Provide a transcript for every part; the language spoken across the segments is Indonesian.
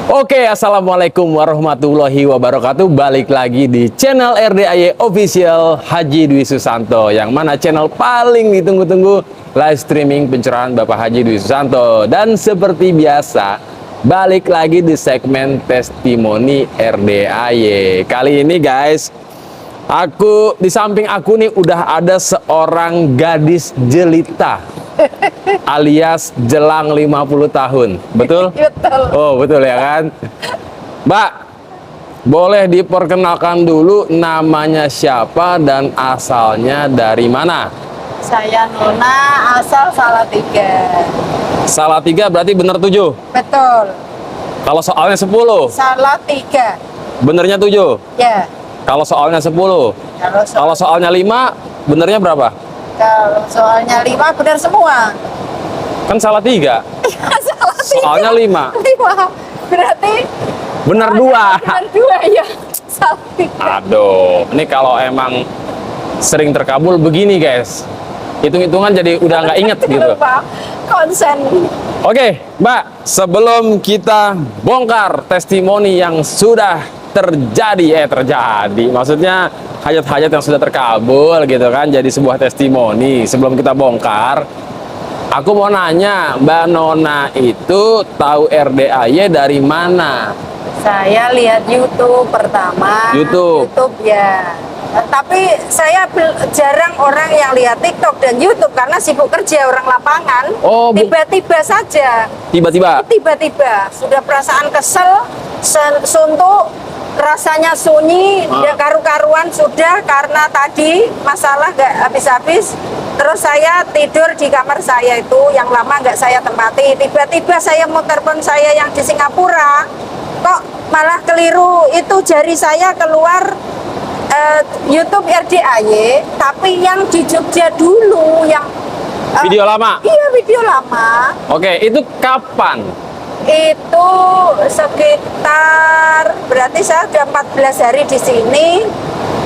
Oke, assalamualaikum warahmatullahi wabarakatuh. Balik lagi di channel RDAY Official Haji Dwi Susanto, yang mana channel paling ditunggu-tunggu live streaming pencerahan Bapak Haji Dwi Susanto. Dan seperti biasa, balik lagi di segmen testimoni RDAY. Kali ini guys, di samping aku nih udah ada seorang gadis jelita alias jelang 50 tahun. Betul? Betul. Oh, betul ya kan? Mbak, boleh diperkenalkan dulu namanya siapa dan asalnya dari mana? Saya Nona, asal Salatiga. Salatiga berarti bener 7. Betul. Kalau soalnya 10, Salatiga. benernya 7. Ya. Kalau soalnya 10, kalau soalnya 5, benernya berapa? Kalau soalnya 5 benar semua. Kan salah 3. Salatiga. Soalnya 5. 5. Berarti Bener 2. benar 2 ya. Salatiga. Aduh, ini kalau emang sering terkabul begini guys, hitung-hitungan jadi udah nggak inget gitu. Lupa konsen. Oke, Mbak, sebelum kita bongkar testimoni yang sudah terjadi, maksudnya hajat-hajat yang sudah terkabul gitu kan, jadi sebuah testimoni. Sebelum kita bongkar, aku mau nanya, Mbak Nona itu tahu RDAY dari mana? Saya lihat YouTube pertama. YouTube ya. Tapi saya jarang orang yang lihat TikTok dan YouTube karena sibuk kerja orang lapangan. Oh, tiba-tiba saja. Tiba-tiba Sudah perasaan kesel, suntuk, rasanya sunyi, tidak karu-karuan sudah karena tadi masalah nggak habis-habis. Terus saya tidur di kamar saya itu yang lama nggak saya tempati. Tiba-tiba saya mau telepon saya yang di Singapura, kok malah keliru, itu jari saya keluar YouTube RDAY, tapi yang di Jogja dulu, yang video lama. Iya, video lama. Oke, itu kapan? Itu sekitar, berarti saya sudah 14 hari di sini.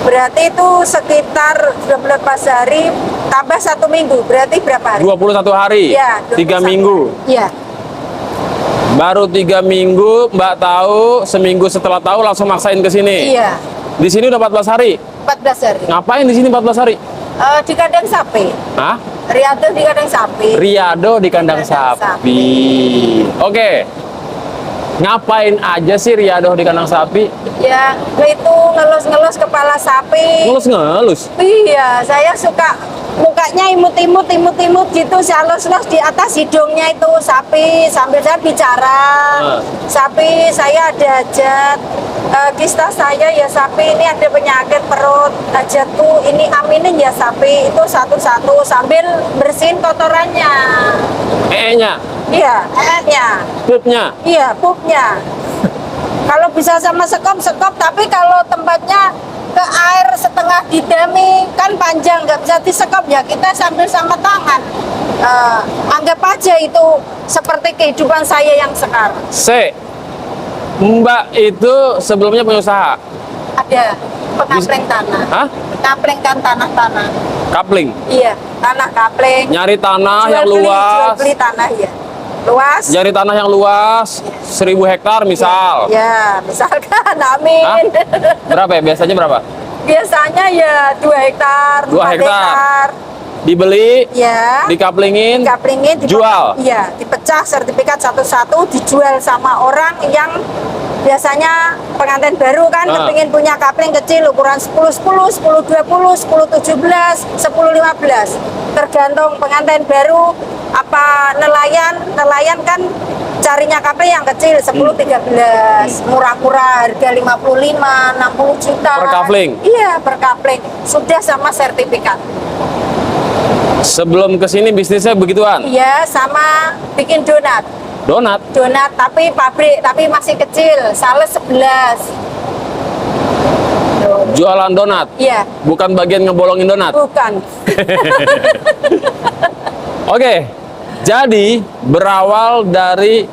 Berarti itu sekitar 12 hari tambah 1 minggu. Berarti berapa hari? 21 hari. Iya, 3 minggu. Iya. Baru 3 minggu, Mbak tahu, seminggu setelah tahu langsung maksain ke sini. Iya. Di sini udah 14 hari. 14 hari. Ngapain di sini 14 hari? Di kandang sapi. Hah? Riado di kandang sapi. Riado di kandang sapi. Oke. Ngapain aja sih Riado di kandang sapi? Ya, itu ngelus-ngelus kepala sapi. Ngelus-ngelus? Iya, saya suka mukanya imut-imut gitu, saya lus-lus di atas hidungnya itu sapi sambil saya bicara. Sapi, saya ada hajat, kista saya ya sapi, ini ada penyakit perut, hajatku ini aminin ya sapi, itu satu-satu sambil bersihin kotorannya. Nya? Iya, enaknya. Pupnya? Iya, pupnya. Kalau bisa sama sekop, tapi kalau tempatnya ke air setengah didami kan panjang, nggak bisa disekop ya kita sambil sama tangan. Anggap aja itu seperti kehidupan saya yang sekarang. Mbak itu sebelumnya punya usaha? Ada pengapleng tanah. Hah? Kapleng kan tanah-tanah. Kapling? Iya, tanah kapleng. Nyari tanah yang Jual luas? beli tanah ya. Luas. Nyari tanah yang luas, 1000 hektar misal? Ya, misalkan, amin. Hah? Berapa ya? Biasanya berapa? Biasanya ya 2 hektar, 2 hektar. Dibeli, ya, dikaplingin, jual. Iya, dipecah sertifikat satu-satu, dijual sama orang yang biasanya pengantin baru kan, kepingin punya kapling kecil ukuran 10-10, 10-20, 10-17, 10-15. Tergantung pengantin baru apa nelayan kan carinya kapling yang kecil 10-13, murah-murah, harga 55, 60 juta. Per kapling? Iya, per kapling. Sudah sama sertifikat. Sebelum kesini bisnisnya begituan? Iya, sama bikin donat. Donat, tapi pabrik, tapi masih kecil, sales 11. jualan donat? Iya. Bukan bagian ngebolongin donat? Bukan. Oke, jadi berawal dari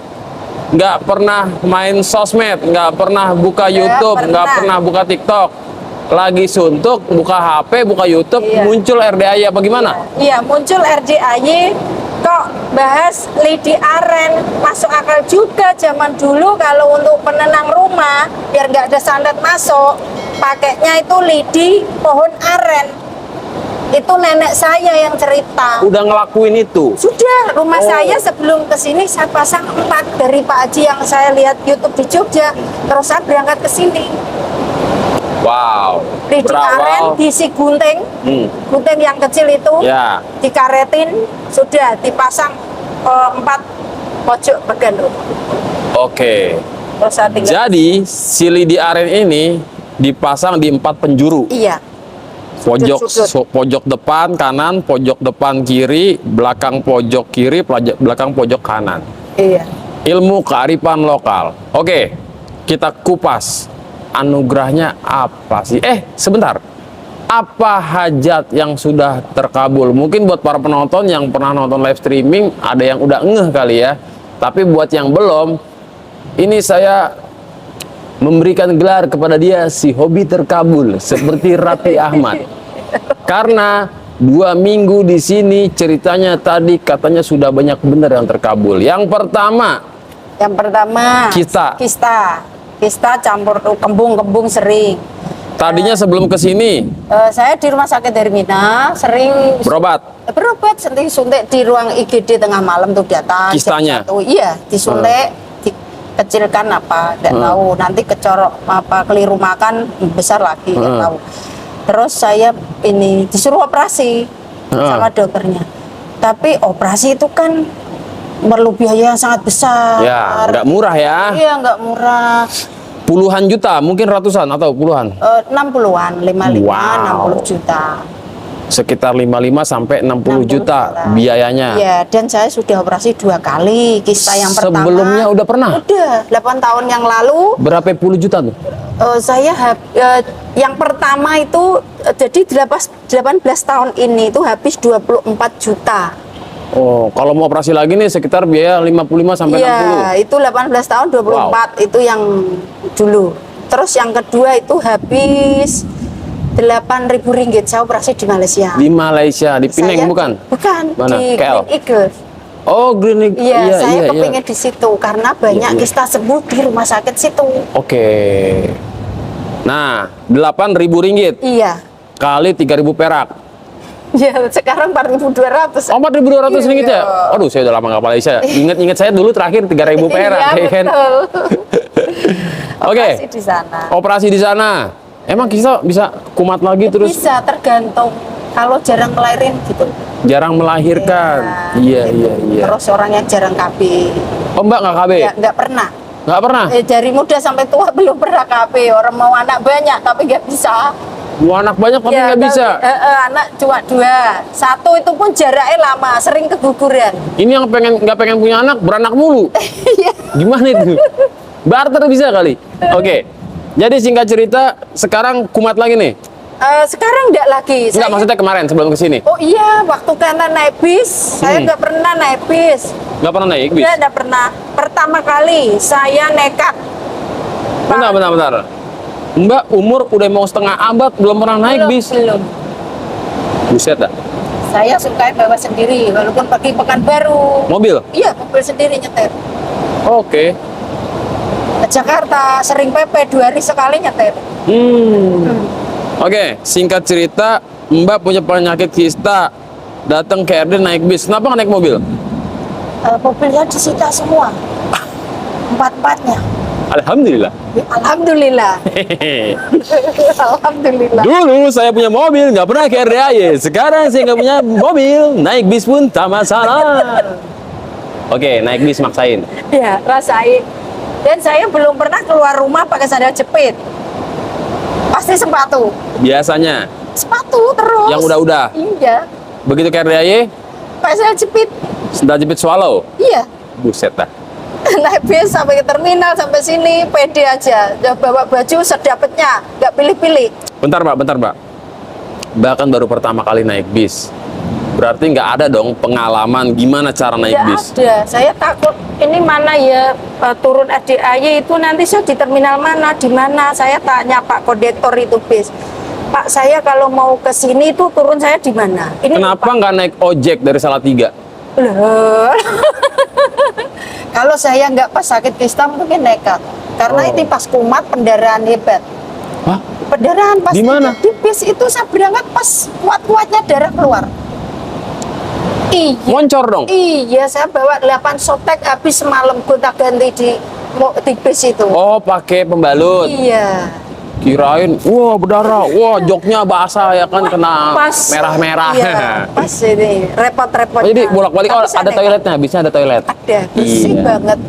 nggak pernah main sosmed, nggak pernah buka YouTube, nggak pernah buka TikTok, lagi suntuk, buka HP, buka YouTube, muncul RDAY apa gimana? Iya, muncul RDAY kok bahas lidi aren, masuk akal juga. Zaman dulu kalau untuk penenang rumah biar nggak ada santet masuk, pakainya itu lidi pohon aren. Itu nenek saya yang cerita. Udah ngelakuin itu? Sudah, rumah saya sebelum kesini saya pasang 4 dari Pak Haji yang saya lihat YouTube di Jogja. Terus saya berangkat ke sini. Wow. Lidi aren diisi gunting, gunting yang kecil itu, Ya. dikaretin, sudah dipasang 4 pojok bagian rumah. Oke. Terus saya tinggal. Jadi si lidi aren ini dipasang di 4 penjuru. Iya, Pojok Sudut-sudut. pojok depan kanan, pojok depan kiri, belakang pojok kiri, belakang pojok kanan. iya. Ilmu kearifan lokal. Oke, kita kupas. Anugerahnya apa sih? Sebentar. Apa hajat yang sudah terkabul? Mungkin buat para penonton yang pernah nonton live streaming, ada yang udah ngeh kali ya. Tapi buat yang belum, ini saya memberikan gelar kepada dia si hobi terkabul seperti Raffi Ahmad. Karena 2 minggu di sini ceritanya tadi katanya sudah banyak benar yang terkabul. Yang pertama, Kista campur tuh kembung sering. tadinya sebelum ke sini Saya di rumah sakit Hermina sering berobat. berobat, sering suntik di ruang IGD tengah malam tuh datang. Kistanya? jam 1. Iya, disuntik, dikecilkan apa, nggak tahu. Nanti kecorok apa keliru makan besar lagi, nggak tahu. Terus saya ini disuruh operasi sama dokternya. Tapi operasi itu kan perlu biaya yang sangat besar. Ya, nggak murah ya. Iya, nggak murah. Puluhan juta, mungkin ratusan atau puluhan. 60-an, 55, Wow. 60 juta. Sekitar 55 sampai 60 juta biayanya. Iya, dan saya sudah operasi 2 kali. Kista yang pertama. Sebelumnya udah pernah? Udah, 8 tahun yang lalu. Berapa puluh juta tuh? Yang pertama itu jadi 18 tahun ini itu habis 24 juta. Oh, kalau mau operasi lagi nih sekitar biaya 55 sampai 60. Iya, itu 18 tahun 24 itu yang dulu. Terus yang kedua itu habis 8.000 ringgit saya operasi di Malaysia. Di Malaysia, di Penang Saya- bukan? Bukan, Mana? di KL? Green Eagle. Oh, Green Eagle. Iya, saya iya. kepingin di situ karena banyak Iya. kista sembuh di rumah sakit situ. Oke. Nah, 8.000 ringgit Iya. kali 3.000 perak. Ya, sekarang 4.200. Oh, 4.200 ringgit ya? Iya. Aduh, saya udah lama nggak Malaysia. Ingat-ingat saya dulu terakhir 3.000 perak. Iya, ya kan? betul. Oke. Operasi di sana. Operasi di sana. Emang kita bisa kumat lagi terus Bisa tergantung kalau jarang ngelahirin gitu. jarang melahirkan. Iya, gitu. iya, iya. Terus orang yang jarang KB. Oh, Mbak nggak KB? Ya, nggak pernah. Nggak pernah? Dari muda sampai tua belum pernah KB. Orang mau anak banyak tapi nggak bisa. Mau anak banyak tapi Ya, nggak bisa. anak cuma 2. 1 itu pun jaraknya lama, sering keguguran. Ini yang nggak pengen punya anak, beranak mulu. Iya. Gimana itu? Barter bisa kali. Oke. Jadi singkat cerita, sekarang kumat lagi nih. Sekarang enggak lagi. Enggak, maksudnya kemarin sebelum ke sini. Oh iya, waktu karena naik bis, saya nggak pernah naik bis. Nggak pernah naik bis. Nggak pernah. Pertama kali saya nekat. Bentar. Mbak umur udah mau setengah abad belum pernah naik bis. Belum. Buset dah. Saya suka bawa sendiri, walaupun pergi Pekanbaru. Mobil? Iya, mobil sendiri nyetir. Oke. Ke Jakarta, sering PP 2 hari sekali nyetir. Oke, singkat cerita, Mbak punya penyakit kista, datang ke RD naik bis. Kenapa nggak naik mobil? Mobilnya disita semua. 4-4-nya. Alhamdulillah. Alhamdulillah. Alhamdulillah. Dulu saya punya mobil, nggak pernah ke RDAY. Sekarang saya nggak punya mobil, naik bis pun tak masalah. Oke, naik bis maksain. Ya, rasain. Dan saya belum pernah keluar rumah pakai sandal jepit. Pasti sepatu. Biasanya, Sepatu terus. yang udah-udah. Iya. Begitu ke RDAY, Pakai sandal jepit. sendal jepit swallow. Iya. Buset dah. Naik bis sampai ke terminal sampai sini pede aja. Udah bawa baju sedapetnya, nggak pilih-pilih. Bentar, Mbak. Bahkan baru pertama kali naik bis. Berarti nggak ada dong pengalaman gimana cara naik Nggak bis. ada. Saya takut ini mana ya turun RDAY itu nanti saya di terminal mana, di mana. Saya tanya Pak kondektor itu bis. Pak, saya kalau mau ke sini itu turun saya di mana? Ini Kenapa nggak naik ojek dari Salatiga? Loh. Kalau saya nggak pas sakit kista mungkin nekat. Karena Oh. ini pas kumat pendarahan hebat. Hah? Pendarahan pas Di mana? Di bis itu saya berangkat pas kuat-kuatnya darah keluar. Iya. Moncor dong. Iya, saya bawa 8 sotek habis semalam gonta-ganti di bis itu. Oh, pakai pembalut. Iya. Kirain, wah berdarah, wah joknya basah ya kan kena Pas merah-merah. Iya, pas ini repot-repot. Oh, jadi bolak-balik ada toiletnya, bisa ada toilet. Ada, bersih Iya. banget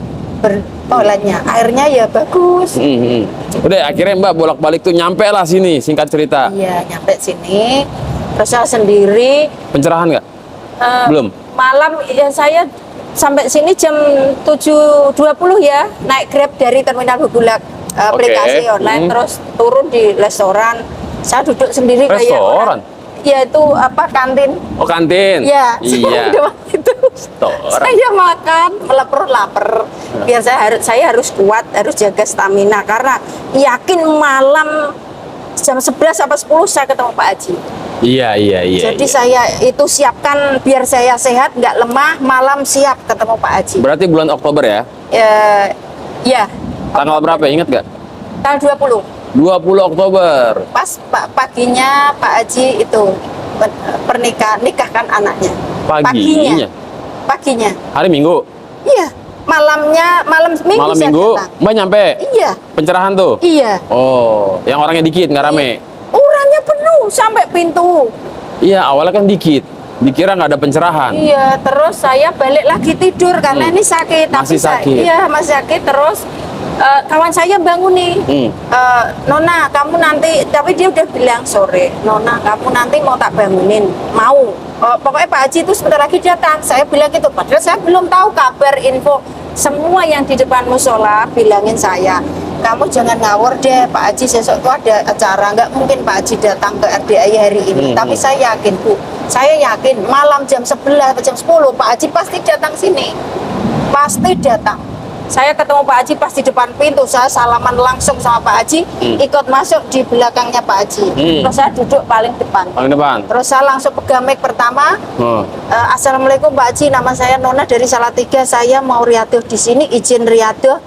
toiletnya. Airnya ya bagus. Udah akhirnya Mbak bolak-balik tuh nyampe lah sini, singkat cerita. Iya, nyampe sini. Terus saya sendiri Pencerahan nggak? eh, Belum. malam ya saya sampai sini jam 7.20 ya, naik Grab dari Terminal Bubulak, aplikasi online, terus turun di restoran. Saya duduk sendiri kayak Restoran? orang. Ya itu apa, kantin. Oh kantin? Ya, Iya. saya itu. Restoran. Saya makan, perut lapar. Biar saya harus kuat, harus jaga stamina karena yakin malam jam 11 apa 10 saya ketemu Pak Haji. Iya. Jadi iya. saya itu siapkan biar saya sehat, nggak lemah, malam siap ketemu Pak Haji. Berarti bulan Oktober ya? Ya, Tanggal berapa ingat nggak? tanggal 20. 20 Oktober. Pas paginya Pak Haji itu nikahkan anaknya. Paginya? Paginya. Hari Minggu? Iya. Malam Minggu Malam saya Minggu? datang. Mbak nyampe? Iya. Pencerahan tuh? Iya. Oh, yang orangnya dikit, nggak rame? Orangnya penuh sampai pintu. Iya, awalnya kan dikit. Dikira nggak ada pencerahan. Iya, terus saya balik lagi tidur karena ini sakit. Masih sakit. Iya, masih sakit. Terus kawan saya bangun nih. Nona, kamu nanti, tapi dia udah bilang sore. Nona, kamu nanti mau tak bangunin? Mau. Pokoknya Pak Haji itu sebentar lagi datang. Saya bilang gitu, padahal saya belum tahu kabar info. Semua yang di depan musola bilangin saya, kamu jangan ngawur deh, Pak Haji besok itu ada acara, nggak mungkin Pak Haji datang ke RDAI hari ini. Tapi saya yakin Bu, saya yakin malam jam 11 atau jam 10 Pak Haji pasti datang sini, pasti datang. Saya ketemu Pak Haji pas di depan pintu, saya salaman langsung sama Pak Haji, ikut masuk di belakangnya Pak Haji. Terus saya duduk paling depan. Paling depan? Terus saya langsung pegang mic pertama. Assalamualaikum Pak Haji, nama saya Nona dari Salatiga. Saya mau riadoh di sini, izin riadoh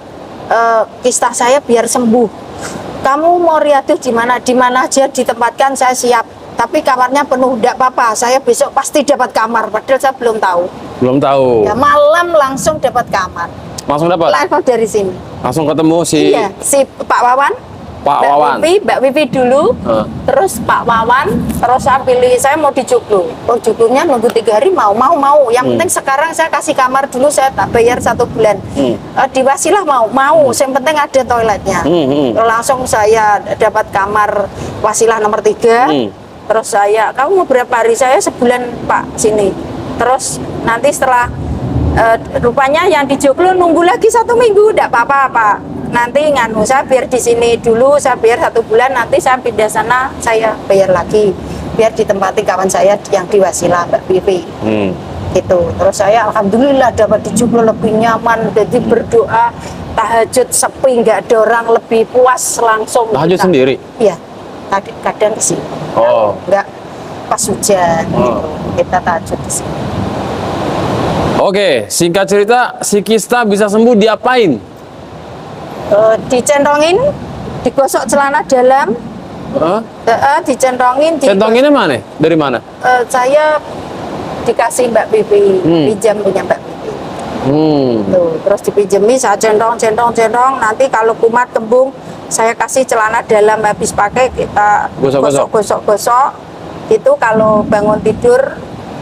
kista saya biar sembuh. Kamu mau riadoh di mana? Di mana aja ditempatkan, saya siap. Tapi kamarnya penuh, tidak apa-apa. Saya besok pasti dapat kamar. Padahal saya belum tahu. Belum tahu. Ya malam langsung dapat kamar. Langsung dapat? Langsung dari sini. Langsung ketemu si Iya, si Pak Wawan. Pak Wawan. Mbak Wiwi dulu, terus Pak Wawan, terus saya pilih, saya mau di Joglo. Oh Joglonya nunggu 3 hari, mau. Yang penting sekarang saya kasih kamar dulu, saya tak bayar 1 bulan. Di Wasilah mau, yang penting ada toiletnya. Terus langsung saya dapat kamar Wasilah nomor 3. Terus saya, kamu mau berapa hari? Saya sebulan Pak sini. Terus nanti setelah rupanya yang di Joglo nunggu lagi 1 minggu, tidak apa-apa Pak. Nanti nganu saya biar di sini dulu, saya bayar 1 bulan, nanti saya pindah sana, saya bayar lagi biar ditempati kawan saya yang di Wasilah, Mbak Vivi. Gitu. Terus saya alhamdulillah dapat di Joglo lebih nyaman, jadi berdoa tahajud sepi, nggak ada orang, lebih puas langsung. Tahajud kita. sendiri? Iya, kadang di sini. Oh. Nggak pas hujan, gitu. Kita tahajud di sini. Oke, singkat cerita, si kista bisa sembuh diapain? Dicentongin, digosok celana dalam, dicentongin. Centonginnya mana? Dari mana? Saya dikasih Mbak Bibi, pinjam punya Mbak Bibi. Tuh, terus dipinjemi, saya centong. Nanti kalau kumat kembung, saya kasih celana dalam habis pakai, kita gosok. Itu kalau bangun tidur,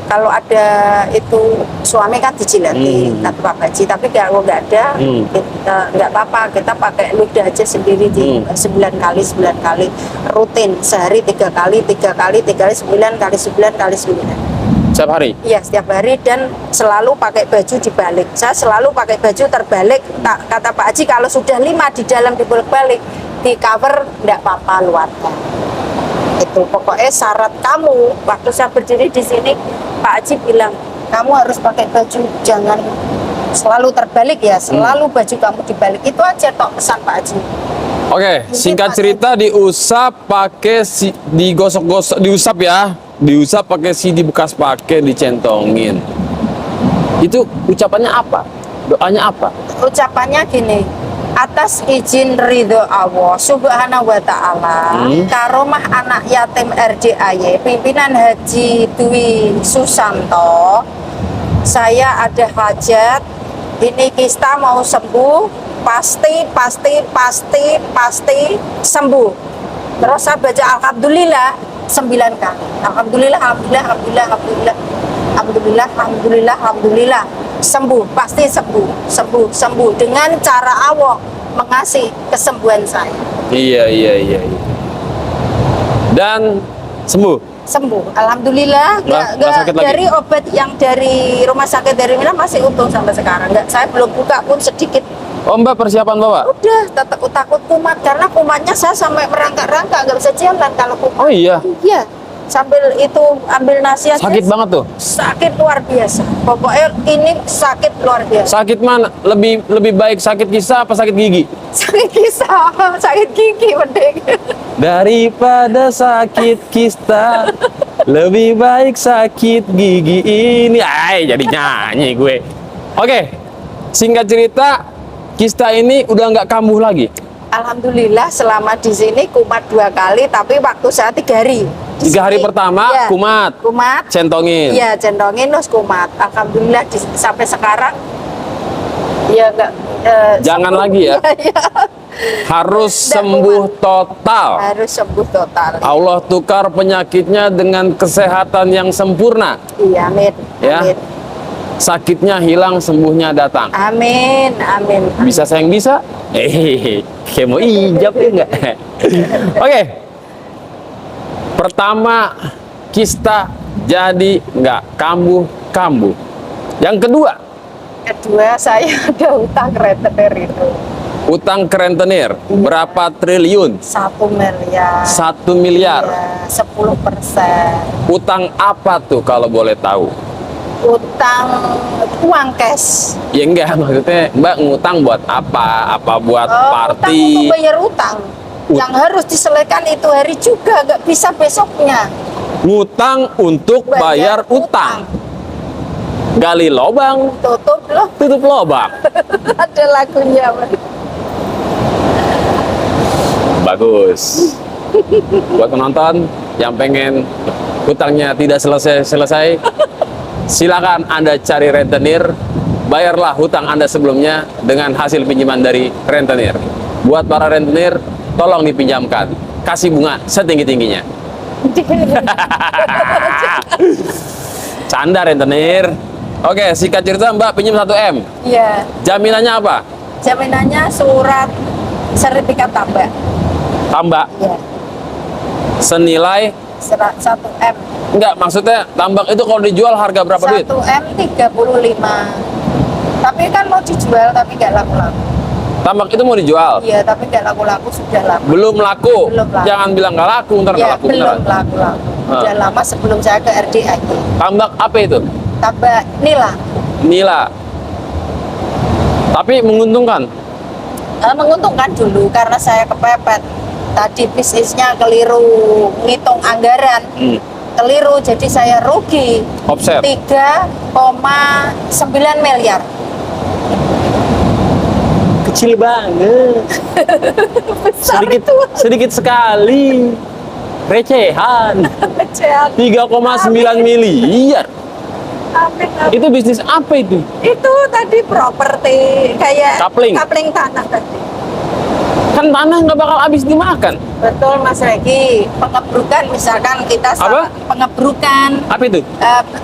kalau ada itu suami kan dijilati kata Pak Haji, tapi kalau nggak ada kita nggak apa-apa, kita pakai ludah aja sendiri di 9 kali rutin, sehari 3 kali 9 kali 9. Setiap hari? Iya, setiap hari, dan selalu pakai baju dibalik. Saya selalu pakai baju terbalik. Kata Pak Haji kalau sudah 5 di dalam dibalik-balik, di cover nggak apa-apa luarnya. Itu pokoknya syarat kamu waktu saya berdiri di sini, Pak Haji bilang kamu harus pakai baju, jangan selalu terbalik ya, selalu baju kamu dibalik. Itu aja tok pesan Pak Haji. Oke, singkat cerita diusap pakai digosok-gosok, diusap pakai CD bekas pakai, dicentongin. Itu ucapannya apa? Doanya apa? Ucapannya gini, atas izin ridho Allah Subhanahu wa Ta'ala, karomah anak yatim RDAY, pimpinan Haji Dwi Susanto, saya ada hajat, ini Kista mau sembuh, pasti sembuh. Terus saya baca Alhamdulillah 9 kali. Alhamdulillah, Alhamdulillah, Alhamdulillah, Alhamdulillah, Alhamdulillah, Alhamdulillah, Alhamdulillah. Sembuh, pasti sembuh dengan cara Allah mengasih kesembuhan saya. Iya. Dan sembuh. Sembuh, alhamdulillah. Nggak sakit lagi? Dari obat yang dari rumah sakit dari Mina masih utuh sampai sekarang. Saya belum buka pun sedikit. Oh, Mbak, persiapan Bapak? Udah, takut kumat karena kumatnya saya sampai merangkak-rangkak, nggak bisa jalan kalau kumat. Oh iya. Iya, sambil itu ambil nasihat. Sakit banget tuh. Sakit luar biasa. Pokoknya ini sakit luar biasa. Sakit mana? Lebih baik sakit kista apa sakit gigi? Sakit kisah, sakit gigi mending. Daripada sakit kista, lebih baik sakit gigi ini. Jadi nyanyi gue. Oke, singkat cerita, kista ini udah nggak kambuh lagi. Alhamdulillah selama di sini kumat 2 kali, tapi waktu saya 3 hari. 3 hari pertama ya, kumat, centongin. Iya, centongin terus kumat. Alhamdulillah sampai sekarang ya enggak. Jangan sembuh. lagi ya. Iya. Harus sembuh total. Harus sembuh total. Allah tukar penyakitnya dengan kesehatan yang sempurna. Iya, amin. Ya. Amin. Sakitnya hilang, sembuhnya datang. Amin, amin. Bisa sayang bisa? Kayak mau ijab ya enggak? Oke. Pertama, kista jadi nggak kambuh. Yang kedua, saya ada utang rentenir itu. utang ke rentenir berapa triliun? 1 miliar. 1 miliar. Ya, 10%. Utang apa tuh kalau boleh tahu? Utang uang cash. Ya enggak, maksudnya Mbak ngutang buat apa? Apa buat Utang party? untuk bayar utang. Yang harus diselesaikan itu hari juga, nggak bisa besoknya. Ngutang untuk bayar utang. Gali lobang, Tutup loh. tutup lobang. Ada lagunya. Bagus. Buat penonton yang pengen hutangnya tidak selesai, silakan Anda cari rentenir, bayarlah hutang Anda sebelumnya dengan hasil pinjaman dari rentenir. Buat para rentenir, tolong dipinjamkan, kasih bunga setinggi-tingginya. Canda rentenir. Oke, singkat cerita Mbak pinjam 1 M. Iya. Jaminannya apa? Jaminannya surat sertifikat tambah. Tambak. Iya. Senilai 1 M. enggak, maksudnya tambak itu kalau dijual harga berapa 1 duit? M 35. Tapi kan mau dijual tapi nggak laku-laku. Tambak itu mau dijual? Iya, tapi nggak laku-laku, sudah laku. Belum laku. Belum laku. Jangan bilang nggak laku, ntar nggak Ya, laku belum beneran. laku-laku. Udah lama sebelum saya ke RDAY. Tambak apa itu? Tambah nila. Nila. Tapi menguntungkan. Menguntungkan dulu karena saya kepepet. Tadi bisnisnya keliru ngitung anggaran. Keliru, jadi saya rugi. Offset. 3,9 miliar. Kecil banget. Besar sedikit itu. sedikit sekali. Recehan. 3,9 miliar. Amin, amin. Itu bisnis apa itu? Itu tadi properti kayak Kapling. tanah tadi. Kan tanah nggak bakal habis dimakan. Betul Mas Regi. Pengebrukan misalkan kita Apa? pengebrukan Apa itu?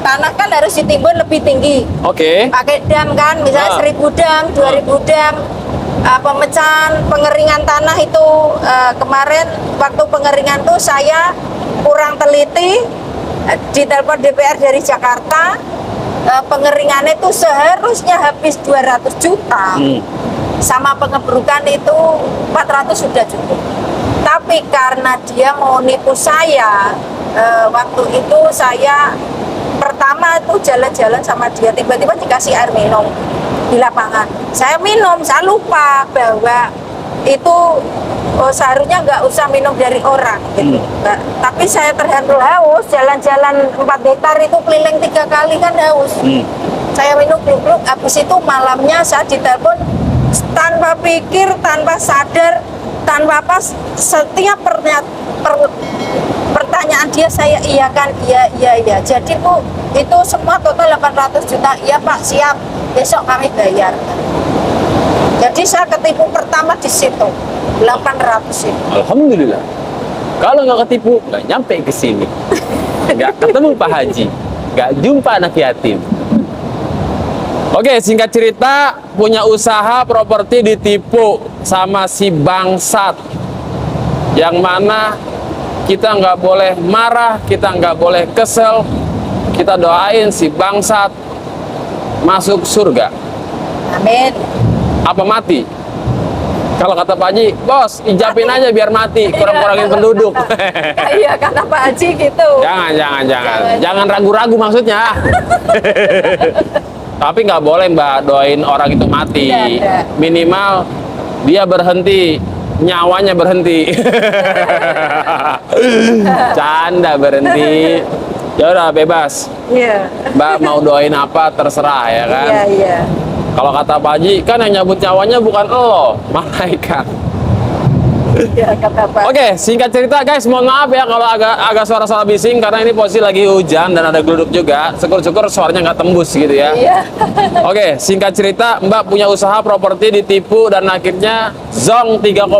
tanah kan harus ditimbun lebih tinggi. Oke. Pakai dam kan, misalnya 1000 dam, 2000 dam. Pemecahan pengeringan tanah itu kemarin waktu pengeringan tuh saya kurang teliti, ditelepon DPR dari Jakarta, pengeringannya itu seharusnya habis 200 juta. Sama pengebrukan itu 400 sudah cukup. Tapi karena dia mau nipu saya, waktu itu saya pertama itu jalan-jalan sama dia, tiba-tiba dikasih air minum di lapangan. Saya minum, saya lupa bahwa itu seharusnya nggak usah minum dari orang gitu. Tapi saya terhandle haus, jalan-jalan 4 hektar itu keliling 3 kali kan haus. Saya minum gluk-gluk, habis itu malamnya saya ditelepon tanpa pikir, tanpa sadar, tanpa apa, setiap pertanyaan dia saya iyakan, iya. Jadi Bu, itu semua total 800 juta. Iya Pak, siap. Besok kami bayar. Jadi saya ketipu pertama di situ, 800 itu. Alhamdulillah. Kalau nggak ketipu, nggak nyampe ke sini. Nggak ketemu Pak Haji. Nggak jumpa anak yatim. Oke, singkat cerita, punya usaha properti ditipu sama si bangsat. Yang mana kita nggak boleh marah, kita nggak boleh kesel. Kita doain si bangsat masuk surga. Amin. Apa mati? Kalau kata Pak Haji, bos, ijabin aja biar mati, kurang-kurangin penduduk. Iya, kata Pak Haji gitu. Jangan ragu-ragu maksudnya. Tapi nggak boleh Mbak doain orang itu mati. Tidak. Minimal dia berhenti, nyawanya berhenti. Canda berhenti. Ya udah bebas. Iya. Mbak mau doain apa terserah ya kan. Iya. Kalau kata Pak Haji, kan yang nyabut nyawanya bukan lo, malaikat. Iya, kata Pak. Oke, singkat cerita guys, mohon maaf ya kalau agak suara-suara bising karena ini posisi lagi hujan dan ada geluduk juga. Syukur-syukur suaranya nggak tembus gitu ya. Iya. Oke, singkat cerita, Mbak punya usaha properti ditipu dan akhirnya zong 3,9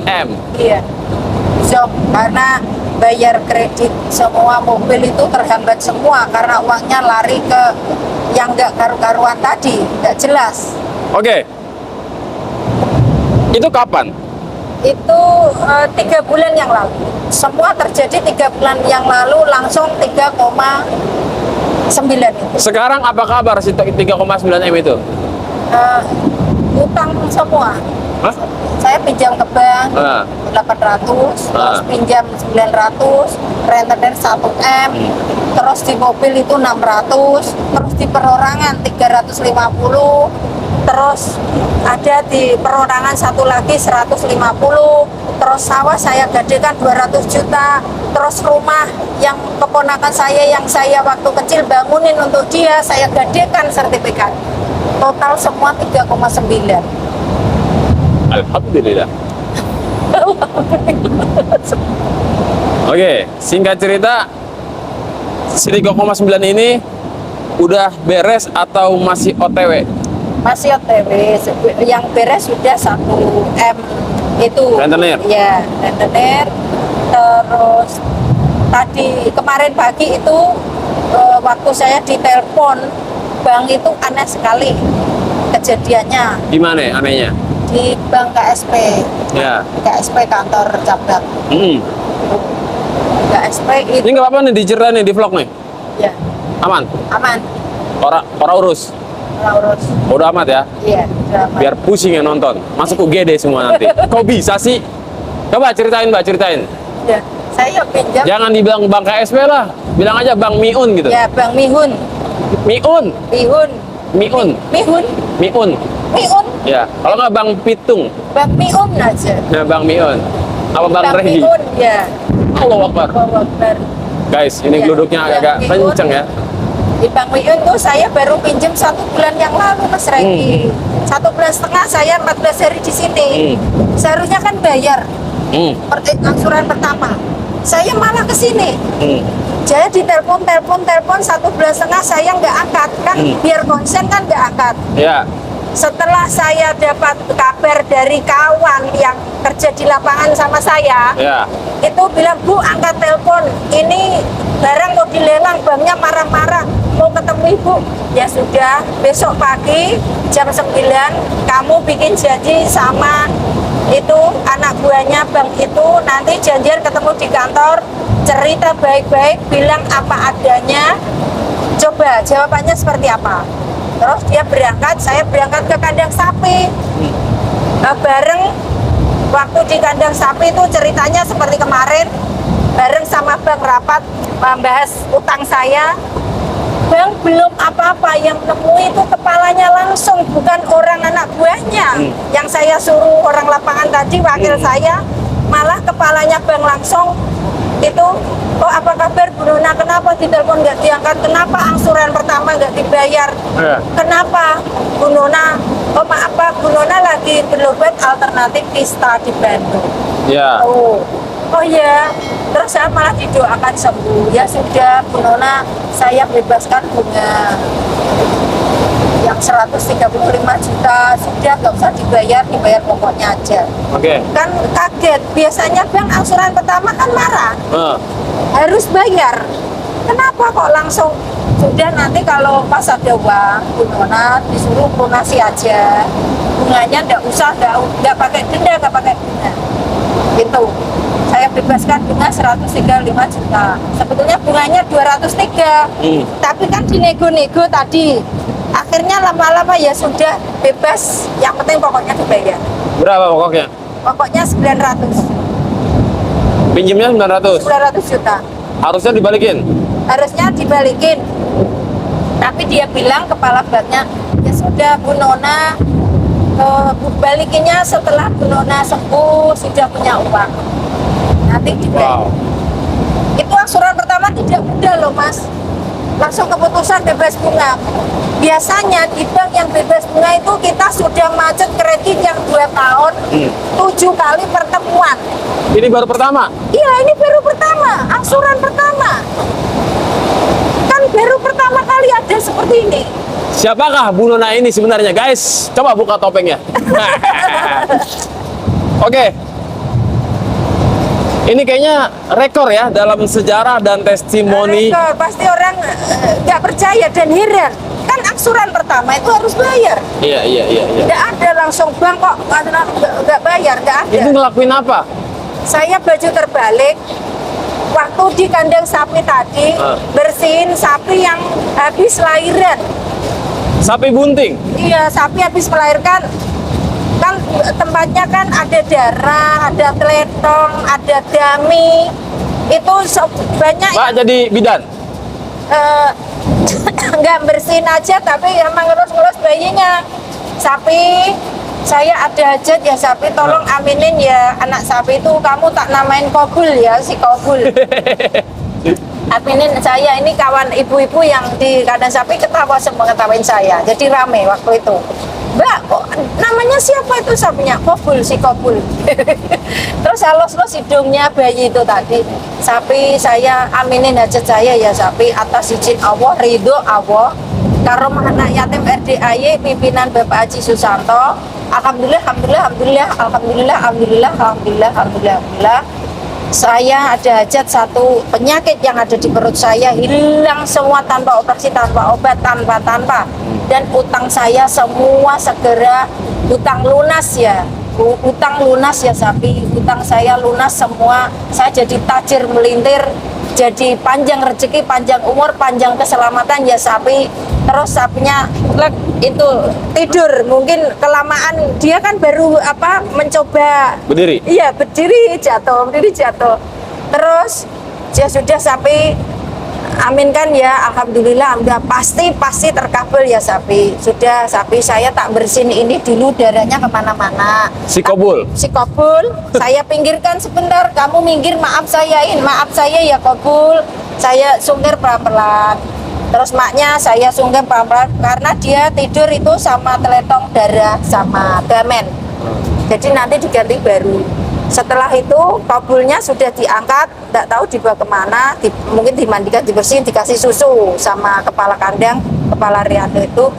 M. Iya. So, karena bayar kredit semua mobil itu terhambat semua karena uangnya lari ke yang nggak karu-karuan tadi, nggak jelas. Oke, itu kapan? Itu 3 bulan yang lalu. Semua terjadi 3 bulan yang lalu, langsung 3,9 itu. Sekarang apa kabar si 3,9 M itu? Utang semua. Hah? Saya pinjam ke bank 800, terus Ah. pinjam 900, rentenir 1 M, terus di mobil itu 600, terus di perorangan 350, terus ada di perorangan satu lagi 150, terus sawah saya gadekan 200 juta, terus rumah yang keponakan saya yang saya waktu kecil bangunin untuk dia, saya gadekan sertifikat. Total semua 3,9. Alhamdulillah. Oke, singkat cerita, si 3,9 ini udah beres atau masih OTW? Masih OTW, yang beres sudah 1 M itu. Rentenir? Iya, rentenir. Terus tadi kemarin pagi itu waktu saya ditelepon, bank itu aneh sekali kejadiannya. Di mana anehnya? Di bank KSP, Ya. KSP kantor cabang. KSP itu Ini nggak apa-apa nih diceritain nih di vlog nih. ya Aman? aman, Orang urus? urus. Udah amat ya? Iya, udah aman. Biar pusing yang nonton. Masuk UGD semua nanti. Kok bisa sih? Coba ceritain Mbak, ceritain. Ya, saya pinjam. Jangan dibilang Bank KSP lah. Bilang aja Bank Miun gitu. Ya, Bang Mihun. Miun. Mihun. Miun. Mihun. Miun. Miun. Ya. Kalau nggak Bang Pitung. Bang Miun aja. Ya Bang Miun. Apa Bang Rehi? Miun, ya. Allahu Akbar. Allahu Akbar. Guys, ini Ya, geluduknya Bang agak Miun. kenceng ya. Di Bang Miun tuh saya baru pinjam 1 bulan yang lalu, Mas Regi. 1,5 bulan saya 14 hari di sini. Seharusnya kan bayar angsuran pertama. Saya malah ke sini. Jadi telepon 1,5 bulan saya nggak angkat kan, biar konsen kan nggak angkat. Ya. Setelah saya dapat kabar dari kawan yang kerja di lapangan sama saya, Ya. itu bilang, Bu, angkat telepon, ini barang mau dilelang, banknya marah-marah, mau ketemu Ibu. Ya sudah, besok pagi jam 9 kamu bikin janji sama itu anak buahnya bank itu, nanti janjian ketemu di kantor, cerita baik-baik, bilang apa adanya, coba jawabannya seperti apa. Terus dia berangkat, saya berangkat ke kandang sapi. Bareng waktu di kandang sapi itu ceritanya seperti kemarin, bareng sama Bang rapat membahas utang saya. Bang belum apa-apa, yang nemu itu kepalanya langsung, bukan orang anak buahnya. Yang saya suruh orang lapangan tadi, wakil saya, malah kepalanya Bang langsung itu, oh apa kabar Bu Nona, kenapa ditelepon nggak diangkat, kenapa angsuran pertama nggak dibayar, kenapa Bu Nona, oh maaf Pak, Bu Nona lagi berobat alternatif kista di Bandung. Ya. Oh ya, terus saya malah didoakan sembuh. Ya sudah Bu Nona, saya bebaskan bunga yang 135 juta, sudah nggak usah dibayar pokoknya aja. Oke. Kan kaget, biasanya bank angsuran pertama kan marah, harus bayar. Kenapa kok langsung, sudah nanti kalau pas ada uang Bu Nona disuruh lunasi aja, bunganya nggak usah, nggak pakai denda, nggak pakai bunga gitu. Saya bebaskan bunga 135 juta, sebetulnya bunganya 203, tapi kan dinego-nego tadi, akhirnya lama-lama ya sudah bebas, yang penting pokoknya dibayar. Berapa pokoknya? Pokoknya 900 Pinjamnya 900 juta. Harusnya dibalikin? Harusnya dibalikin, tapi dia bilang kepala banknya, ya sudah Bu Nona, balikinnya setelah Bu Nona sembuh, sudah punya uang nanti dibayar. Itu angsuran pertama tidak mudah loh Mas, langsung keputusan bebas bunga. Biasanya di bank yang bebas bunga itu kita sudah macet kredit yang 2 tahun, 7 kali pertemuan. Ini baru pertama? Iya, ini baru pertama, angsuran pertama. Kan baru pertama kali ada seperti ini. Siapakah Bu Nona ini sebenarnya, guys? Coba buka topengnya. Oke. Ini kayaknya rekor ya dalam sejarah dan testimoni. Rekor, pasti orang nggak percaya dan heran. Kan angsuran pertama itu harus bayar. Iya. Nggak ada langsung bank kok nggak bayar, nggak ada. Itu ngelakuin apa? Saya baju terbalik. Waktu di kandang sapi tadi, bersihin sapi yang habis lahiran. Sapi bunting? Iya, sapi habis melahirkan. Kan tempatnya kan ada darah, ada teletong, ada dami. Itu banyak. Pak jadi bidan? Nggak bersihin aja, tapi emang ngurus-ngurus bayinya. Sapi, saya ada hajat ya sapi, tolong aminin ya anak sapi itu, kamu tak namain Kobul ya, si Kobul. Aminin saya, ini kawan ibu-ibu yang di kandang sapi ketawa semua ngetawain saya, jadi rame waktu itu. Mbak, kok namanya siapa itu sapinya? Kobul, si Kobul. Terus halus-halus hidungnya bayi itu tadi. Sapi saya aminin hajat saya ya sapi, atas izin Allah, ridho Allah. Karomah anak yatim RDAY pimpinan Bapak Haji Susanto. Alhamdulillah, alhamdulillah. Saya ada hajat satu, penyakit yang ada di perut saya hilang semua tanpa operasi, tanpa obat, tanpa. Dan utang saya semua segera utang lunas ya. Utang lunas ya sapi, utang saya lunas semua. Saya jadi tajir melintir, jadi panjang rezeki, panjang umur, panjang keselamatan ya sapi. Terus sapinya itu tidur, mungkin kelamaan, dia kan baru mencoba berdiri. Iya, berdiri jatuh. Terus ya sudah sapi, aminkan ya, alhamdulillah udah pasti terkabul ya sapi. Sudah sapi saya tak bersihin ini dulu, darahnya kemana-mana. Si Kobul? Si Kobul, saya pinggirkan sebentar, kamu minggir, maaf saya ya Kobul. Saya sungkir pelan-pelan. Terus maknya saya sungkem pelan-pelan karena dia tidur itu sama teletong darah sama gamen. Jadi nanti diganti baru. Setelah itu Kobulnya sudah diangkat, tidak tahu dibawa kemana, mungkin dimandikan, dibersihin, dikasih susu sama kepala kandang, kepala Rianto itu.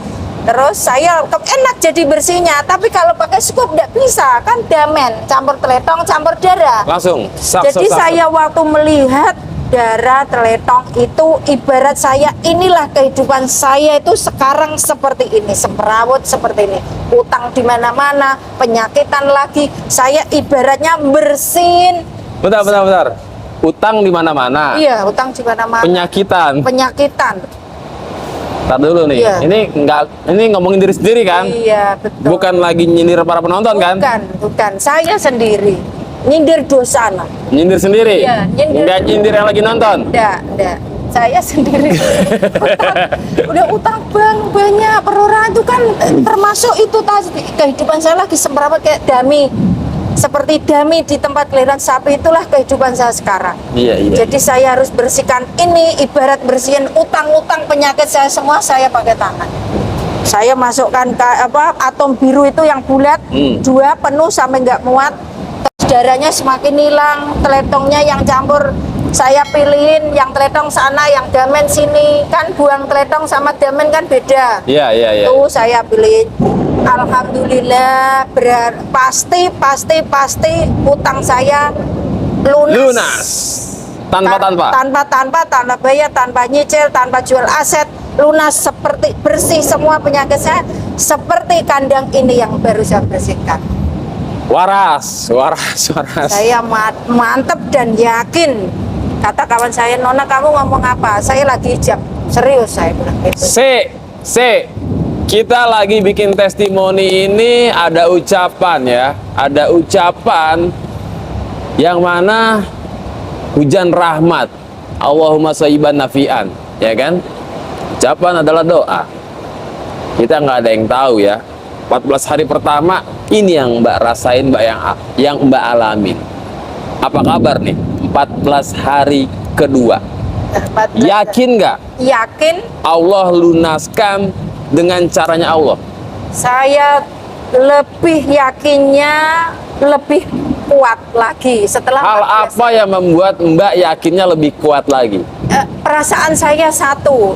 Terus saya enak jadi bersihnya, tapi kalau pakai scoop tidak bisa, kan damen, campur teletong, campur darah. Langsung. Jadi saya waktu melihat darah teletong itu ibarat saya, inilah kehidupan saya itu sekarang seperti ini, semrawut seperti ini, utang di mana-mana, penyakitan lagi, saya ibaratnya bersin. Bentar. Utang di mana-mana. Iya, utang di mana-mana. Penyakitan. Tar dulu nih. Iya. Ini ngomongin diri sendiri kan? Iya, betul. Bukan lagi nyindir para penonton kan? Bukan. Saya sendiri. Nyindir dosa lah. Nyindir sendiri? Iya, nyindir. Nggak nyindir yang lagi nonton? Enggak. Saya sendiri. Udah utang banyak, perorangan itu kan termasuk itu tadi kehidupan saya lagi semrawut kayak dami. seperti dami di tempat geliran sapi, itulah kehidupan saya sekarang. Iya, iya. Jadi saya harus bersihkan ini, ibarat bersihin utang-utang penyakit saya semua, saya pakai tangan. Saya masukkan ke atom biru itu yang bulat, 2 penuh sampai nggak muat, terus darahnya semakin hilang, teletongnya yang campur saya pilihin, yang teletong sana, yang damen sini, kan buang teletong sama damen kan beda. Iya, iya, iya. Itu saya pilih. Alhamdulillah, pasti utang saya lunas. Tanpa bayar, tanpa nyicil, tanpa jual aset, lunas, seperti bersih semua penyakit saya, seperti kandang ini yang baru saya bersihkan. Waras. Saya mantep dan yakin. Kata kawan saya, Nona kamu ngomong apa? Saya lagi hijab, serius saya bilang gitu. Kita lagi bikin testimoni ini, ada ucapan ya, ada ucapan yang mana hujan rahmat, Allahumma shayyiban nafi'an, ya kan? Ucapan adalah doa. Kita nggak ada yang tahu ya. 14 hari pertama ini yang Mbak rasain, Mbak yang Mbak alamin. Apa kabar nih? 14 hari kedua. Yakin nggak? Yakin. Allah lunaskan dengan caranya Allah. Saya lebih yakinnya, lebih kuat lagi setelah. Hal apa yang membuat Mbak yakinnya lebih kuat lagi? Perasaan saya satu,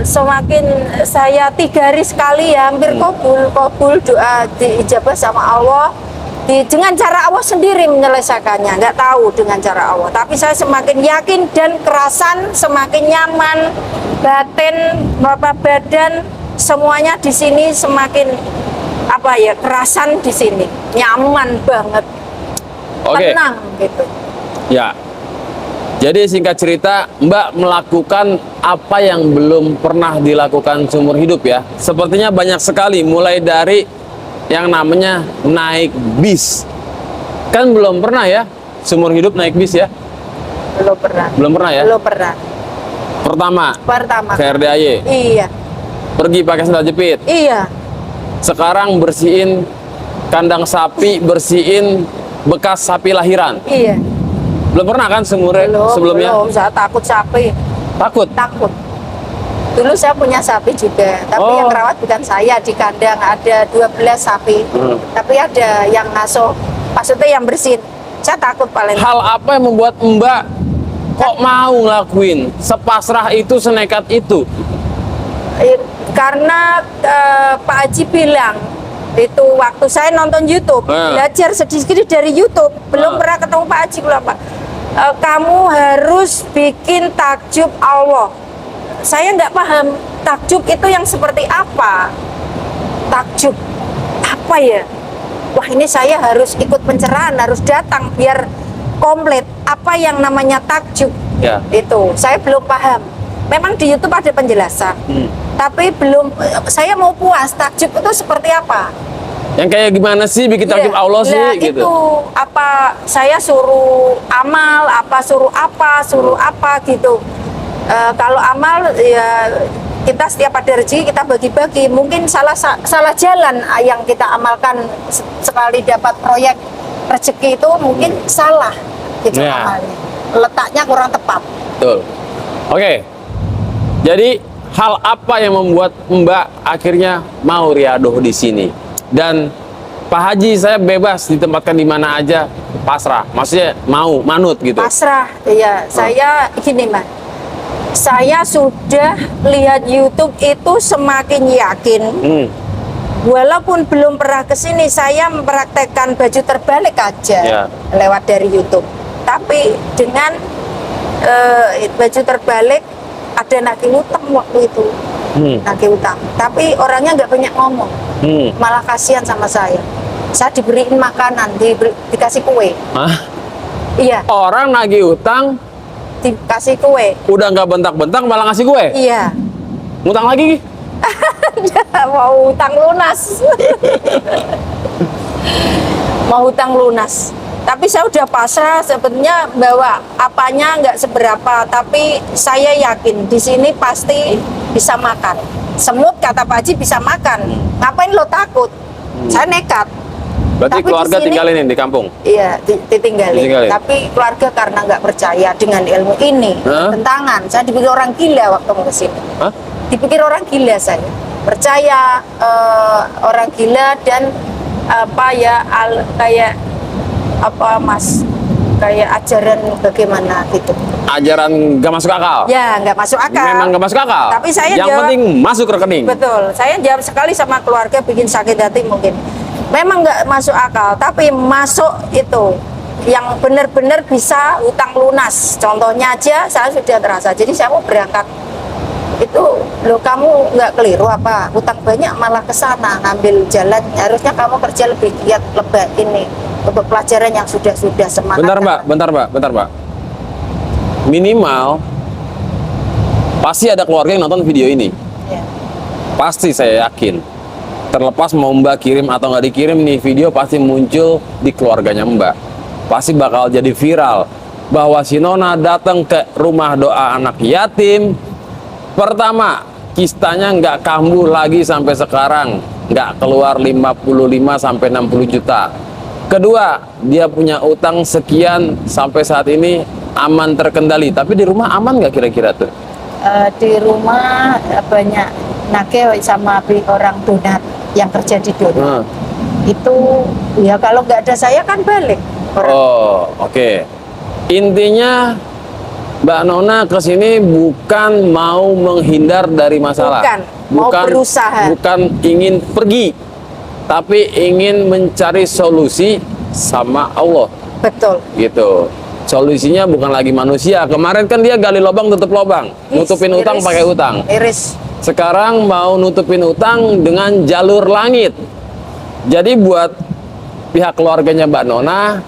semakin saya 3 hari sekali ya, hampir kabul doa diijabah sama Allah. Dengan cara Allah sendiri menyelesaikannya, nggak tahu dengan cara Allah. Tapi saya semakin yakin dan kerasan, semakin nyaman, batin, badan, semuanya di sini semakin kerasan di sini, nyaman banget, tenang gitu. Ya. Jadi singkat cerita, Mbak melakukan apa yang belum pernah dilakukan seumur hidup ya. Sepertinya banyak sekali, mulai dari yang namanya naik bis. Kan belum pernah ya seumur hidup naik bis ya? Belum pernah. Belum pernah ya? Belum pernah. Pertama ke RDAY. Iya. Pergi pakai sandal jepit. Iya. Sekarang bersihin kandang sapi, bersihin bekas sapi lahiran. Iya. Belum pernah kan sebelumnya? Belum, saya takut sapi. Takut. Dulu saya punya sapi juga, tapi yang rawat bukan saya, di kandang ada 12 sapi. Tapi ada yang ngasuh, maksudnya yang bersihin. Saya takut paling. Hal apa yang membuat Mbak kok mau ngelakuin sepasrah itu, senekat itu? Karena Pak Haji bilang, itu waktu saya nonton YouTube, belajar sedikit dari YouTube, belum pernah ketemu Pak Haji, bilang, Pak, kamu harus bikin takjub Allah. Saya nggak paham takjub itu yang seperti apa. Takjub apa ya? Wah, ini saya harus ikut pencerahan, harus datang biar komplit apa yang namanya takjub. Ya. Itu saya belum paham. Memang di YouTube ada penjelasan, tapi belum. Saya mau puas takjub itu seperti apa? Yang kayak gimana sih bikin takjub Allah sih gitu? Itu apa? Saya suruh amal, suruh apa gitu. Kalau amal ya kita setiap ada rezeki kita bagi-bagi. Mungkin salah jalan yang kita amalkan sekali dapat proyek rezeki itu mungkin salah gitu amalnya. Letaknya kurang tepat. Betul. Oke. Jadi hal apa yang membuat Mbak akhirnya mau riadoh di sini? Dan Pak Haji, saya bebas ditempatkan di mana aja, pasrah. Maksudnya mau manut gitu. Pasrah, iya. Saya gini, Mas. Saya sudah lihat YouTube itu semakin yakin. Walaupun belum pernah ke sini, saya mempraktekkan baju terbalik aja lewat dari YouTube. Tapi dengan baju terbalik ada nagih utang waktu itu. Nagih utang. Tapi orangnya nggak banyak ngomong. Malah kasihan sama saya. Saya diberiin makanan, dikasih kue. Hah? Iya. Orang nagih utang dikasih kue. Udah nggak bentak-bentak malah ngasih kue? Iya. Ngutang lagi? Mau utang lunas. Mau utang lunas. Tapi saya udah pasrah sebenarnya, bahwa apanya nggak seberapa, tapi saya yakin di sini pasti bisa makan. Semut kata Pak Haji bisa makan. Ngapain lo takut? Saya nekat. Berarti Tapi keluarga di sini- tinggalin di kampung? Iya, ditinggalin. Ditinggalin. Tapi keluarga karena nggak percaya dengan ilmu ini, Hah? tentangan. Saya dipikir orang gila waktu mau ke sini. Hah? Dipikir orang gila saya. Percaya orang gila dan apa ya kayak apa Mas? Kayak ajaran bagaimana gitu. Ajaran nggak masuk akal? Ya, nggak masuk akal. Memang nggak masuk akal? Tapi saya yang jawab, penting masuk rekening? betul. Saya jawab sekali sama keluarga bikin sakit hati mungkin. Memang nggak masuk akal, tapi masuk itu yang benar-benar bisa utang lunas. Contohnya aja saya sudah terasa. Jadi saya mau berangkat itu, loh kamu nggak keliru apa? Utang banyak malah ke sana ngambil jalan. Harusnya kamu kerja lebih giat, lebih ini untuk pelajaran yang sudah semangat. Bentar mbak. Minimal pasti ada keluarga yang nonton video ini. Ya. Pasti saya yakin. Terlepas mau mbak kirim atau nggak dikirim nih video pasti muncul di keluarganya mbak. Pasti bakal jadi viral bahwa si Nona datang ke rumah doa anak yatim. Pertama, kistanya nggak kambuh lagi sampai sekarang, nggak keluar 55 sampai 60 juta. Kedua, dia punya utang sekian sampai saat ini aman terkendali. Tapi di rumah aman nggak kira-kira tuh? Di rumah banyak nake sama orang donat yang kerja di donat. Itu ya kalau nggak ada saya kan balik. Oh, oke. Intinya Mbak Nona kesini bukan mau menghindar dari masalah. Bukan, mau berusaha. Bukan ingin pergi, tapi ingin mencari solusi sama Allah. Betul. Gitu. Solusinya bukan lagi manusia. Kemarin kan dia gali lubang tutup lubang, nutupin utang Iris. pakai utang. Iris. Sekarang mau nutupin utang dengan jalur langit. Jadi buat pihak keluarganya Mbak Nona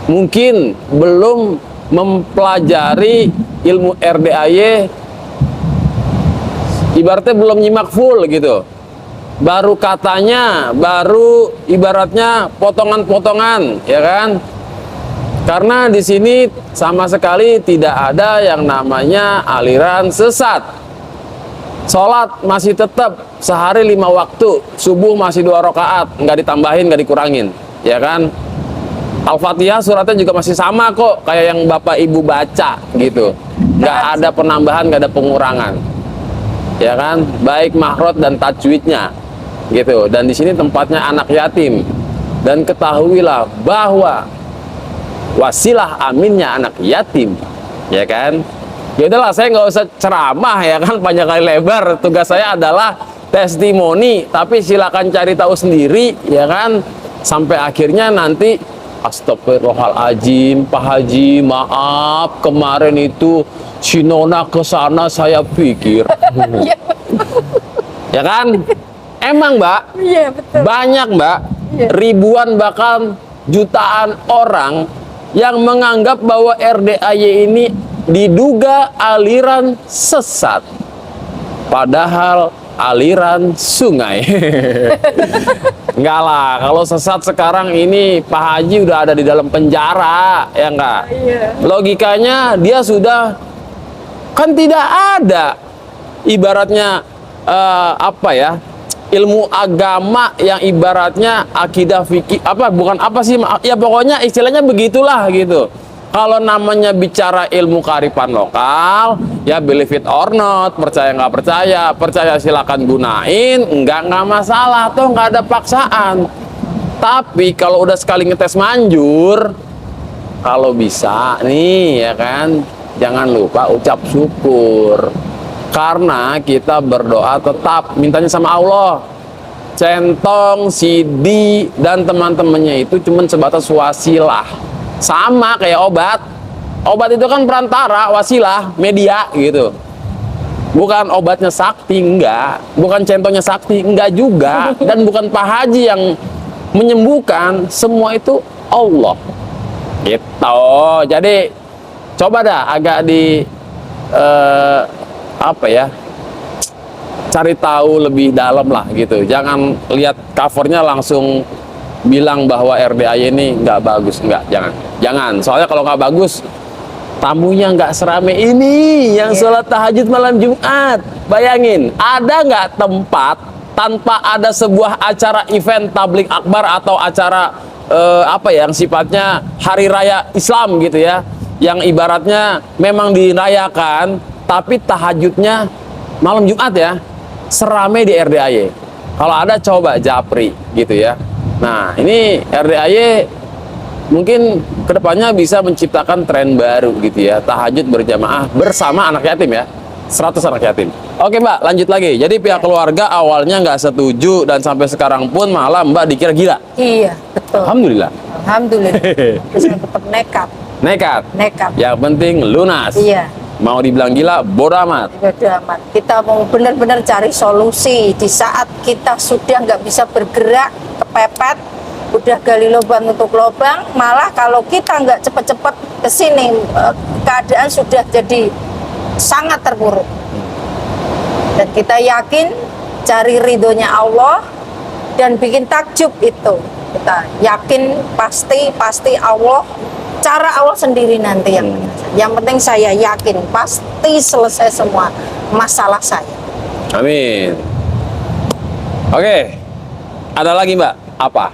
mungkin belum mempelajari ilmu RDAY, ibaratnya belum nyimak full gitu. Baru katanya, baru ibaratnya potongan-potongan, ya kan? Karena di sini sama sekali tidak ada yang namanya aliran sesat. Sholat masih tetap sehari 5 waktu, subuh masih 2 rakaat, nggak ditambahin, nggak dikurangin, ya kan? Al-Fatihah suratnya juga masih sama kok, kayak yang Bapak Ibu baca gitu. Nggak ada penambahan, nggak ada pengurangan, ya kan? Baik mahrot dan tajwidnya, gitu. Dan di sini tempatnya anak yatim. Dan ketahuilah bahwa wasilah aminnya anak yatim, ya kan? Ya udahlah, saya nggak usah ceramah ya kan, panjang kali lebar. Tugas saya adalah testimoni, tapi silakan cari tahu sendiri, ya kan? Sampai akhirnya nanti astagfirullahaladzim, Pak Haji, maaf kemarin itu si Nona ke sana saya pikir. Ya kan? Emang Mbak, Iya betul. banyak Mbak, Iya. ribuan bahkan jutaan orang yang menganggap bahwa RDAY ini diduga aliran sesat. Padahal aliran sungai. Enggak lah, kalau sesat sekarang ini Pak Haji udah ada di dalam penjara, ya enggak? Iya. Logikanya dia sudah, kan tidak ada ibaratnya apa ya, ilmu agama yang ibaratnya akidah fikih apa, bukan apa sih ya, pokoknya istilahnya begitulah gitu. Kalau namanya bicara ilmu kearifan lokal, ya believe it or not, percaya nggak percaya, percaya silakan gunain, nggak masalah, toh nggak ada paksaan. Tapi kalau udah sekali ngetes manjur, kalau bisa nih ya kan, jangan lupa ucap syukur. Karena kita berdoa tetap mintanya sama Allah. Centong, Sidi, dan teman-temannya itu cuma sebatas wasilah. Sama kayak obat. Obat itu kan perantara, wasilah, media gitu. Bukan obatnya sakti, enggak. Bukan centongnya sakti, enggak juga. Dan bukan Pak Haji yang menyembuhkan. Semua itu Allah. Gitu. Jadi coba dah agak di apa ya, cari tahu lebih dalam lah gitu. Jangan lihat covernya langsung bilang bahwa RDAY ini nggak bagus, jangan. Soalnya kalau nggak bagus, tamunya nggak serame ini yang sholat tahajud malam Jumat. Bayangin, ada nggak tempat tanpa ada sebuah acara event tablik akbar atau acara apa ya, yang sifatnya hari raya Islam gitu ya, yang ibaratnya memang dirayakan tapi tahajudnya malam Jumat ya, serame di RDAY. Kalau ada coba japri gitu ya. Nah ini RDAY mungkin kedepannya bisa menciptakan tren baru gitu ya, tahajud berjamaah bersama anak yatim ya, 100 anak yatim. Oke Mbak, lanjut lagi. Jadi pihak keluarga awalnya nggak setuju dan sampai sekarang pun malah Mbak dikira gila. Iya, betul. Alhamdulillah. Alhamdulillah. Bisa tetap nekat. Nekat. Nekat. Yang penting lunas. Iya. Mau dibilang gila, bodo amat. Bodo amat. Kita mau benar-benar cari solusi di saat kita sudah nggak bisa bergerak, kepepet, udah gali lubang untuk lubang, malah kalau kita nggak cepet-cepet kesini, keadaan sudah jadi sangat terpuruk. Dan kita yakin cari ridhonya Allah dan bikin takjub itu. Kita yakin pasti Allah, cara Allah sendiri nanti yang menyelesaikan. Yang penting saya yakin pasti selesai semua masalah saya. Amin. Oke, ada lagi Mbak? Apa?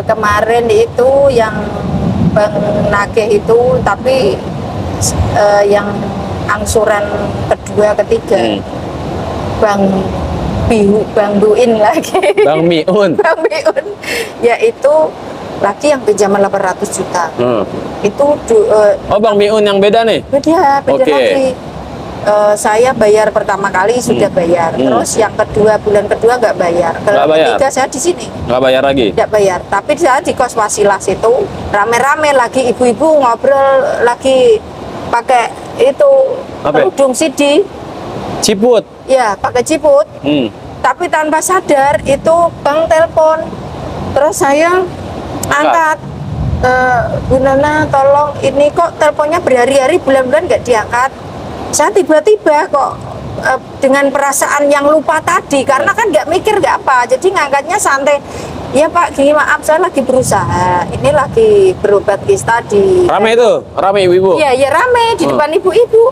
Kemarin itu yang Bang Nageh itu, tapi yang angsuran kedua ketiga Bang Buin lagi. Bang Miun. Bang Miun, yaitu lagi yang pinjaman 800 juta. Itu Oh Bang Miun yang beda nih? beda Oke. lagi. Saya bayar pertama kali sudah bayar, terus yang kedua bulan kedua nggak bayar, ketiga saya di sini Nggak bayar lagi? nggak bayar. Tapi saya di kos Wasilas itu rame-rame lagi ibu-ibu ngobrol lagi pakai itu kerudung CD. Ciput. Ya, pakai ciput. Tapi tanpa sadar itu Bang telepon. Terus saya angkat. Bu Nona tolong, ini kok teleponnya berhari-hari bulan-bulan nggak diangkat. Saya tiba-tiba kok dengan perasaan yang lupa tadi, karena kan nggak mikir nggak apa, jadi ngangkatnya santai. Ya Pak, gini maaf saya lagi berusaha, ini lagi berobat kista di. Rame itu? Rame ibu-ibu? Iya, ya rame di depan ibu-ibu.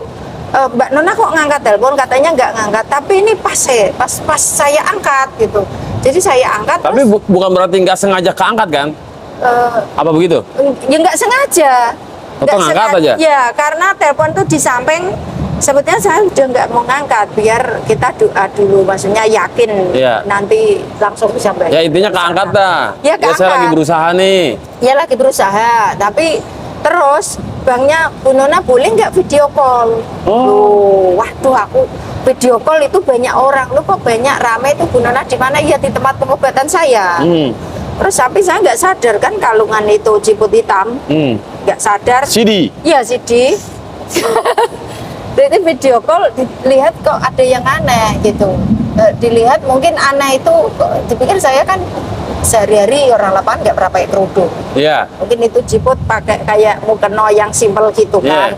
Mbak Nona kok ngangkat telepon, katanya nggak ngangkat, tapi ini pas saya angkat gitu. Jadi saya angkat. Tapi bukan berarti nggak sengaja keangkat kan? Apa begitu? Ya nggak sengaja. Atau ngangkat aja? Ya, karena telepon tuh di samping. Sebetulnya saya udah nggak mau ngangkat, biar kita doa dulu, maksudnya yakin nanti langsung bisa bayar. Ya intinya keangkat dah. Ya, Ya saya lagi berusaha nih. Ya lagi berusaha, tapi terus banknya Bu Nona boleh nggak video call? Loh, waduh aku video call itu banyak orang, lu kok banyak rame itu Bu Nona di mana? Ya di tempat pengobatan saya. Terus tapi saya nggak sadar kan kalungan itu ciput hitam, nggak sadar. CD? Iya CD. Jadi video call dilihat kok ada yang aneh gitu. Dilihat mungkin aneh itu, dipikir saya kan sehari-hari orang lapangan nggak pernah pakai kerudung. Iya. Mungkin itu jiput pakai kayak mukena yang simpel gitu kan.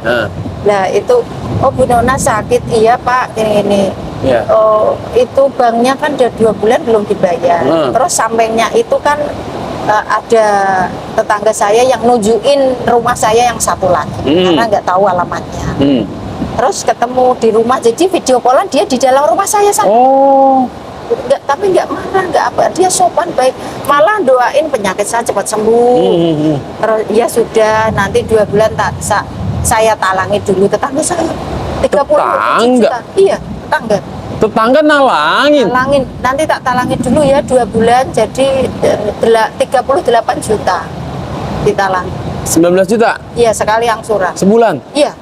Nah itu, oh Bu Nona sakit, iya Pak, ini. Oh itu banknya kan udah 2 bulan belum dibayar. Terus sampingnya itu kan ada tetangga saya yang nunjukin rumah saya yang satu lagi, karena nggak tahu alamatnya. Terus ketemu di rumah, jadi video callan dia di dalam rumah saya sana. Oh. Enggak, tapi nggak marah, nggak apa, dia sopan baik, malah doain penyakit saya cepat sembuh. Terus ya sudah, nanti 2 bulan saya talangi dulu tetangga saya. 30 juta. Iya, tetangga. Tetangga nalangin. Nanti tak talangin dulu ya 2 bulan, jadi 38 juta ditalangi. 19 juta? Iya, sekali angsuran. Sebulan? Iya.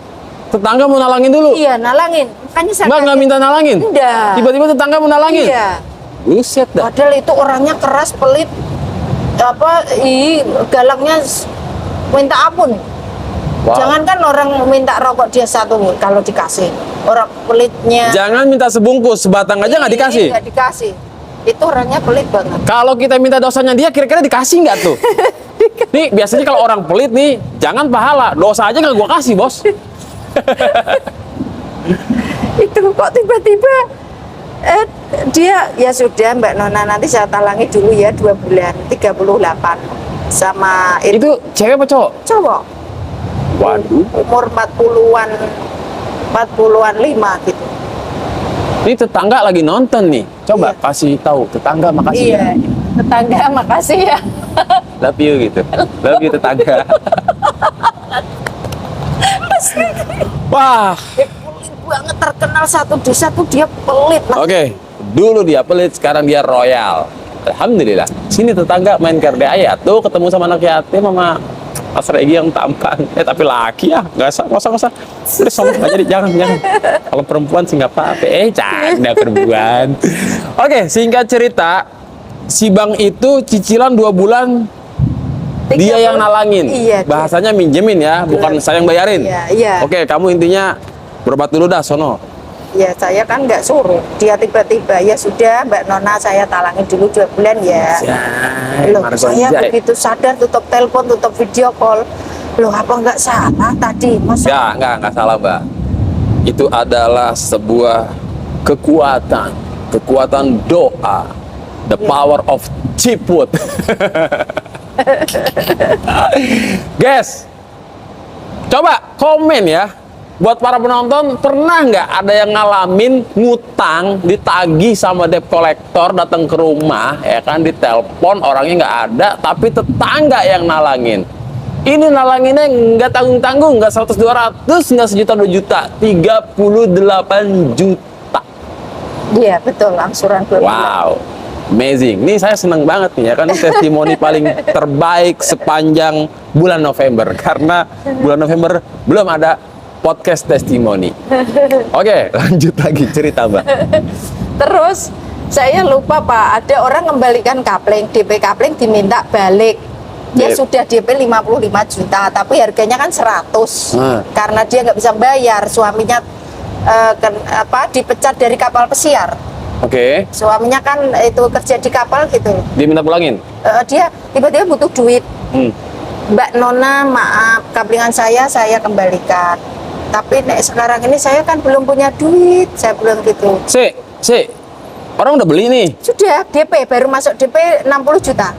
Tetangga mau nalangin dulu? Iya, nalangin. Makanya saya Mbak nggak minta nalangin? Enggak. Tiba-tiba tetangga mau nalangin? Iya. Buset dah. Padahal itu orangnya keras, pelit, galaknya minta ampun. Wow. Jangankan orang minta rokok dia satu kalau dikasih, orang pelitnya. Jangan minta sebungkus, sebatang aja nggak dikasih? Nggak dikasih. Itu orangnya pelit banget. Kalau kita minta dosanya dia, kira-kira dikasih nggak tuh? Nih biasanya kalau orang pelit nih, jangan pahala, dosa aja nggak gua kasih bos. Itu kok tiba-tiba dia, ya sudah Mbak Nona nanti saya talangi dulu ya 2 bulan 38 sama Itu cewek apa cowok? cowok. Waduh. Umur 40-an 5 gitu. Ini tetangga lagi nonton nih. Coba kasih tahu tetangga makasih. Iya, tetangga makasih ya. love you gitu. Love you tetangga. Wah, Dia pelit banget, terkenal satu desa tuh dia pelit. Mas. oke. Dulu dia pelit, sekarang dia royal. Alhamdulillah. Sini tetangga main kerde ayat tuh ketemu sama anak yatim sama Mas Regi yang tampan. Tapi laki ya, nggak usah. Udah sombong aja, jangan. Kalau perempuan sih nggak apa-apa. Canda perempuan. Oke, singkat cerita, si Bang itu cicilan 2 bulan dia yang nalangin. Iya, Bahasanya minjemin ya, bukan saya yang bayarin. Iya. Oke, kamu intinya berobat dulu dah sono. Ya saya kan nggak suruh, dia tiba-tiba ya sudah Mbak Nona saya talangin dulu 2 bulan ya. Loh, saya begitu sadar tutup telepon, tutup video call. Loh apa nggak salah tadi? Masa? Nggak salah Mbak. Itu adalah sebuah kekuatan doa, the power of ciput. Guys, coba komen ya. Buat para penonton, pernah nggak ada yang ngalamin ngutang, ditagih sama debt collector, datang ke rumah, ya kan, ditelepon, orangnya nggak ada, tapi tetangga yang nalangin. Ini nalanginnya nggak tanggung-tanggung, nggak 100-200, nggak sejuta 2 juta, 38 juta. Iya betul, angsuran 2 bulan. Wow, amazing. Ini saya seneng banget nih ya kan, testimoni paling terbaik sepanjang bulan November, karena bulan November belum ada podcast testimoni. Oke, lanjut lagi cerita Mbak. Terus saya lupa Pak, ada orang kembalikan kapling, DP kapling diminta balik. Dia sudah DP 55 juta, tapi harganya kan 100. Karena dia nggak bisa bayar, suaminya dipecat dari kapal pesiar. Oke. Suaminya kan itu kerja di kapal gitu. Dia minta pulangin? Dia tiba-tiba butuh duit. Mbak Nona, maaf, kaplingan saya kembalikan. Tapi sekarang ini saya kan belum punya duit, saya bilang gitu. Orang udah beli nih. Sudah DP, baru masuk DP 60 juta.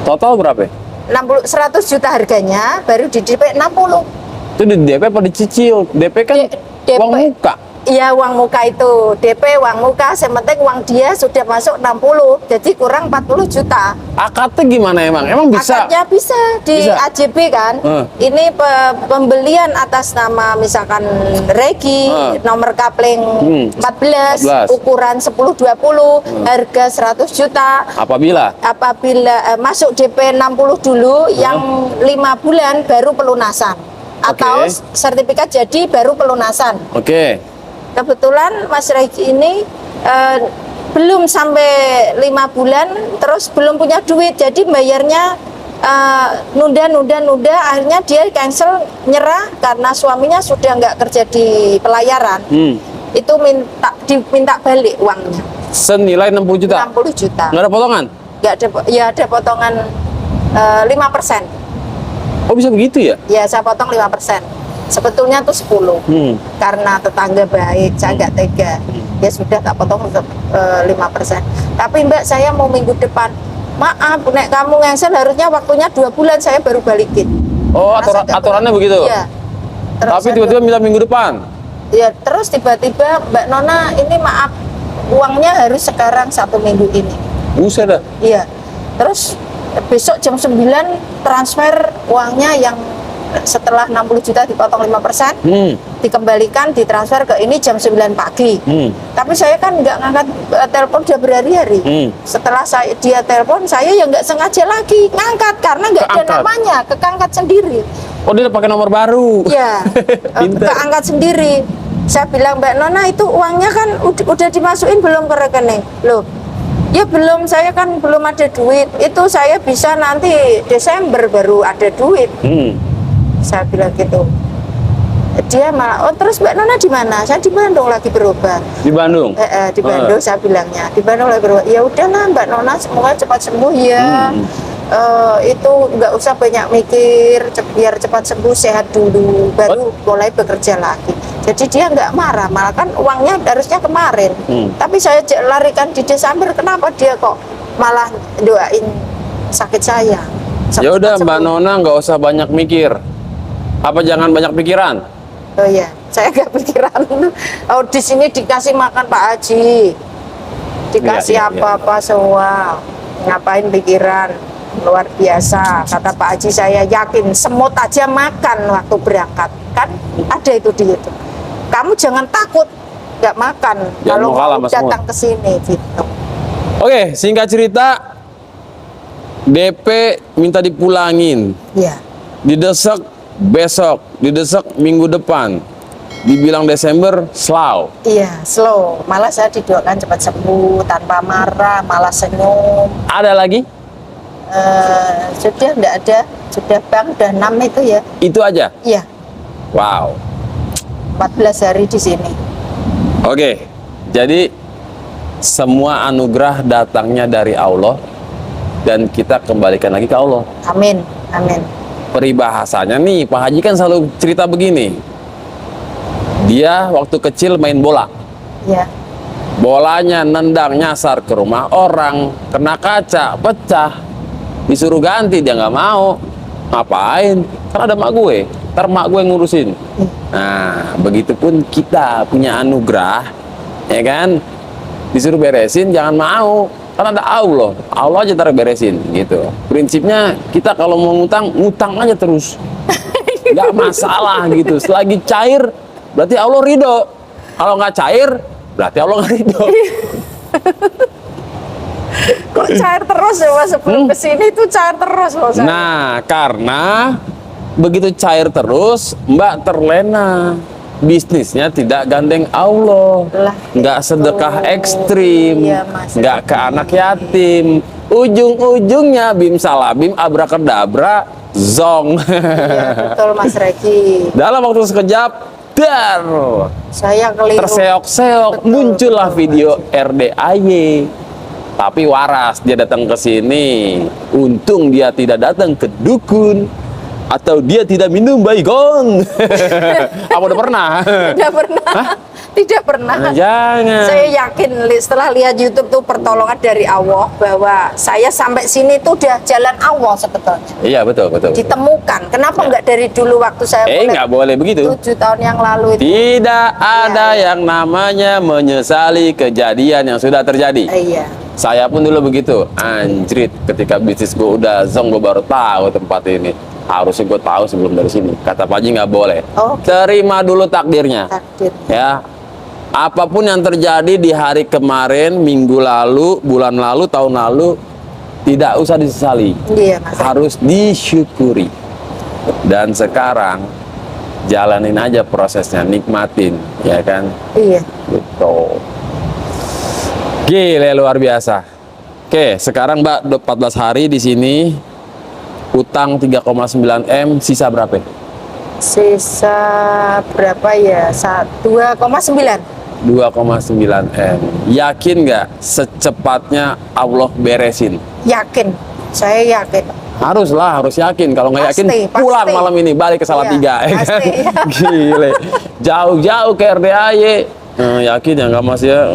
Total berapa? 100 juta harganya, baru di DP 60. Itu di DP apa dicicil? DP kan DP. uang muka. Iya, uang muka itu. DP uang muka, sementing uang dia sudah masuk 60, jadi kurang 40 juta. Akadnya gimana emang? Emang bisa? Akadnya bisa di AJB kan. Ini pembelian atas nama misalkan Regi, nomor kapling 14, ukuran 10-20, harga 100 juta. Apabila Masuk DP 60 dulu, yang 5 bulan baru pelunasan. Atau sertifikat jadi baru pelunasan. Oke. Kebetulan Mas Regi ini belum sampai 5 bulan, terus belum punya duit, jadi bayarnya nunda, akhirnya dia cancel, nyerah karena suaminya sudah nggak kerja di pelayaran. Itu diminta balik uangnya. Senilai 60 juta? 60 juta. Nggak ada potongan? Nggak ada, ya ada potongan 5%. Oh bisa begitu ya? Ya saya potong 5%. Sebetulnya tuh 10, karena tetangga baik, saya nggak tega. Ya sudah tak potong untuk 5%. Tapi Mbak, saya mau minggu depan. Maaf, nek kamu cancel harusnya waktunya 2 bulan, saya baru balikin. Oh, aturannya begitu? Iya. Tapi tiba-tiba minta minggu depan? Ya, terus tiba-tiba Mbak Nona, ini maaf, uangnya harus sekarang 1 minggu ini. Buset dah. Iya. Terus besok jam 9 transfer uangnya yang setelah 60 juta dipotong 5%, dikembalikan, ditransfer ke ini jam 9 pagi. Tapi saya kan nggak ngangkat telepon udah berhari-hari. Setelah dia telepon, saya ya nggak sengaja lagi ngangkat karena nggak ada namanya, kekangkat sendiri. Oh, dia pakai nomor baru? Ya, keangkat sendiri. Saya bilang, Mbak Nona, itu uangnya kan udah dimasukin belum ke rekening? Loh, ya belum, saya kan belum ada duit. Itu saya bisa nanti Desember baru ada duit. Saya bilang gitu. Dia malah, oh terus Mbak Nona di mana? Saya di Bandung lagi berobat. Di Bandung? Di Bandung saya bilangnya. Di Bandung lagi berobat. Ya udahlah Mbak Nona, semoga cepat sembuh ya. Itu nggak usah banyak mikir, biar cepat sembuh, sehat dulu, baru mulai bekerja lagi. Jadi dia nggak marah, malah kan uangnya harusnya kemarin. Tapi saya larikan di Desember, kenapa dia kok malah doain sakit saya? Ya udah Mbak Nona, nggak usah banyak mikir. Apa jangan banyak pikiran? Oh iya, saya nggak pikiran. Oh di sini dikasih makan Pak Haji, dikasih apa-apa semua. Ngapain pikiran? luar biasa. Kata Pak Haji, saya yakin semut aja makan waktu berangkat. Kan ada itu di itu. Kamu jangan takut nggak makan Jangan kalau mau kalah mau sama datang ke sini gitu. Oke, singkat cerita, DP minta dipulangin, Ya, didesak besok, didesak minggu depan, dibilang Desember slow. iya slow. Malah saya didoakan cepat sembuh tanpa marah, malah senyum. Ada lagi? Sudah enggak ada, sudah Bang, udah 6 itu ya. Itu aja. Iya, Wow. 14 hari di sini. Oke, jadi semua anugerah datangnya dari Allah dan kita kembalikan lagi ke Allah. Amin, amin. Peribahasanya nih, Pak Haji kan selalu cerita begini. Dia waktu kecil main bola. Ya, Bolanya nendang nyasar ke rumah orang, kena kaca, pecah. Disuruh ganti, dia nggak mau. Ngapain? Karena ada mak gue. Ntar mak gue ngurusin. Nah, begitupun kita punya anugerah, ya kan? Disuruh beresin, jangan mau. Karena ada Allah. Allah aja ntar beresin, gitu. Prinsipnya kita kalau mau ngutang, ngutang aja terus. Nggak masalah gitu. Selagi cair, berarti Allah ridho. Kalau nggak cair, berarti Allah nggak ridho. kok cair terus ya Mas, sebelum kesini tuh cair terus Mas. Nah, karena begitu cair terus, Mbak terlena. Bisnisnya tidak gandeng Allah, Lah, nggak sedekah ekstrim, Iya, Mas. nggak ke anak yatim. Ujung-ujungnya bim salabim abrakadabra zong. Iya, betul Mas Regi. Dalam waktu sekejap, dar, Saya keliru. terseok-seok, Betul, muncullah betul, video RDAY. Tapi waras dia datang ke sini. Untung dia tidak datang ke dukun atau dia tidak minum baygon. Apa udah pernah? Tidak pernah. Tidak pernah. Nah, jangan. Saya yakin setelah lihat YouTube tuh pertolongan dari Allah, bahwa saya sampai sini tuh udah jalan Allah sebetulnya. Iya, betul, betul. Ditemukan. Kenapa nggak dari dulu waktu saya Nggak boleh begitu. 7 tahun yang lalu itu? Tidak ada Iya. yang namanya menyesali kejadian yang sudah terjadi. Iya. Saya pun dulu begitu, anjrit, ketika bisnis gue udah zong, gue baru tahu tempat ini. Harusnya gue tahu sebelum dari sini. Kata Pak Haji nggak boleh. Oh. Terima dulu takdirnya. Takdir. Ya, apapun yang terjadi di hari kemarin, minggu lalu, bulan lalu, tahun lalu, tidak usah disesali. Iya Mas. Harus disyukuri. Dan sekarang jalanin aja prosesnya, nikmatin, ya kan? Iya. Gitu. Gile, luar biasa. Oke, sekarang Mbak 14 hari di sini, utang 3,9 M, sisa berapa? Sisa berapa ya? 2,9. 2,9 M. Yakin nggak secepatnya Allah beresin? Yakin. Saya yakin. Haruslah, harus yakin. Kalau nggak yakin, Pasti, pulang pasti. malam ini, balik ke Salatiga. Iya, pasti. Gile. Jauh-jauh ke RDAY. Yakin ya nggak Mas ya?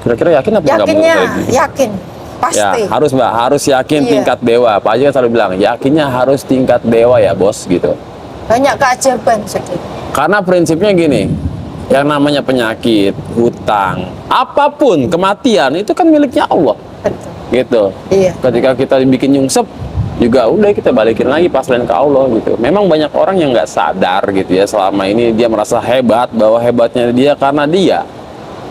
Kira-kira yakin apa nggak mau Yakinnya, kayak gitu? yakin. Pasti. Ya, harus Mbak, harus yakin Iya. tingkat dewa. Pak Haji kan selalu bilang, yakinnya harus tingkat dewa ya bos, gitu. Banyak keajaiban sedikit. Karena prinsipnya gini, yang namanya penyakit, hutang, apapun, kematian, itu kan miliknya Allah. Betul. Gitu. Iya. Ketika kita bikin nyungsep, juga udah kita balikin lagi pasrahin ke Allah gitu. Memang banyak orang yang nggak sadar gitu ya, selama ini dia merasa hebat, bahwa hebatnya dia karena dia,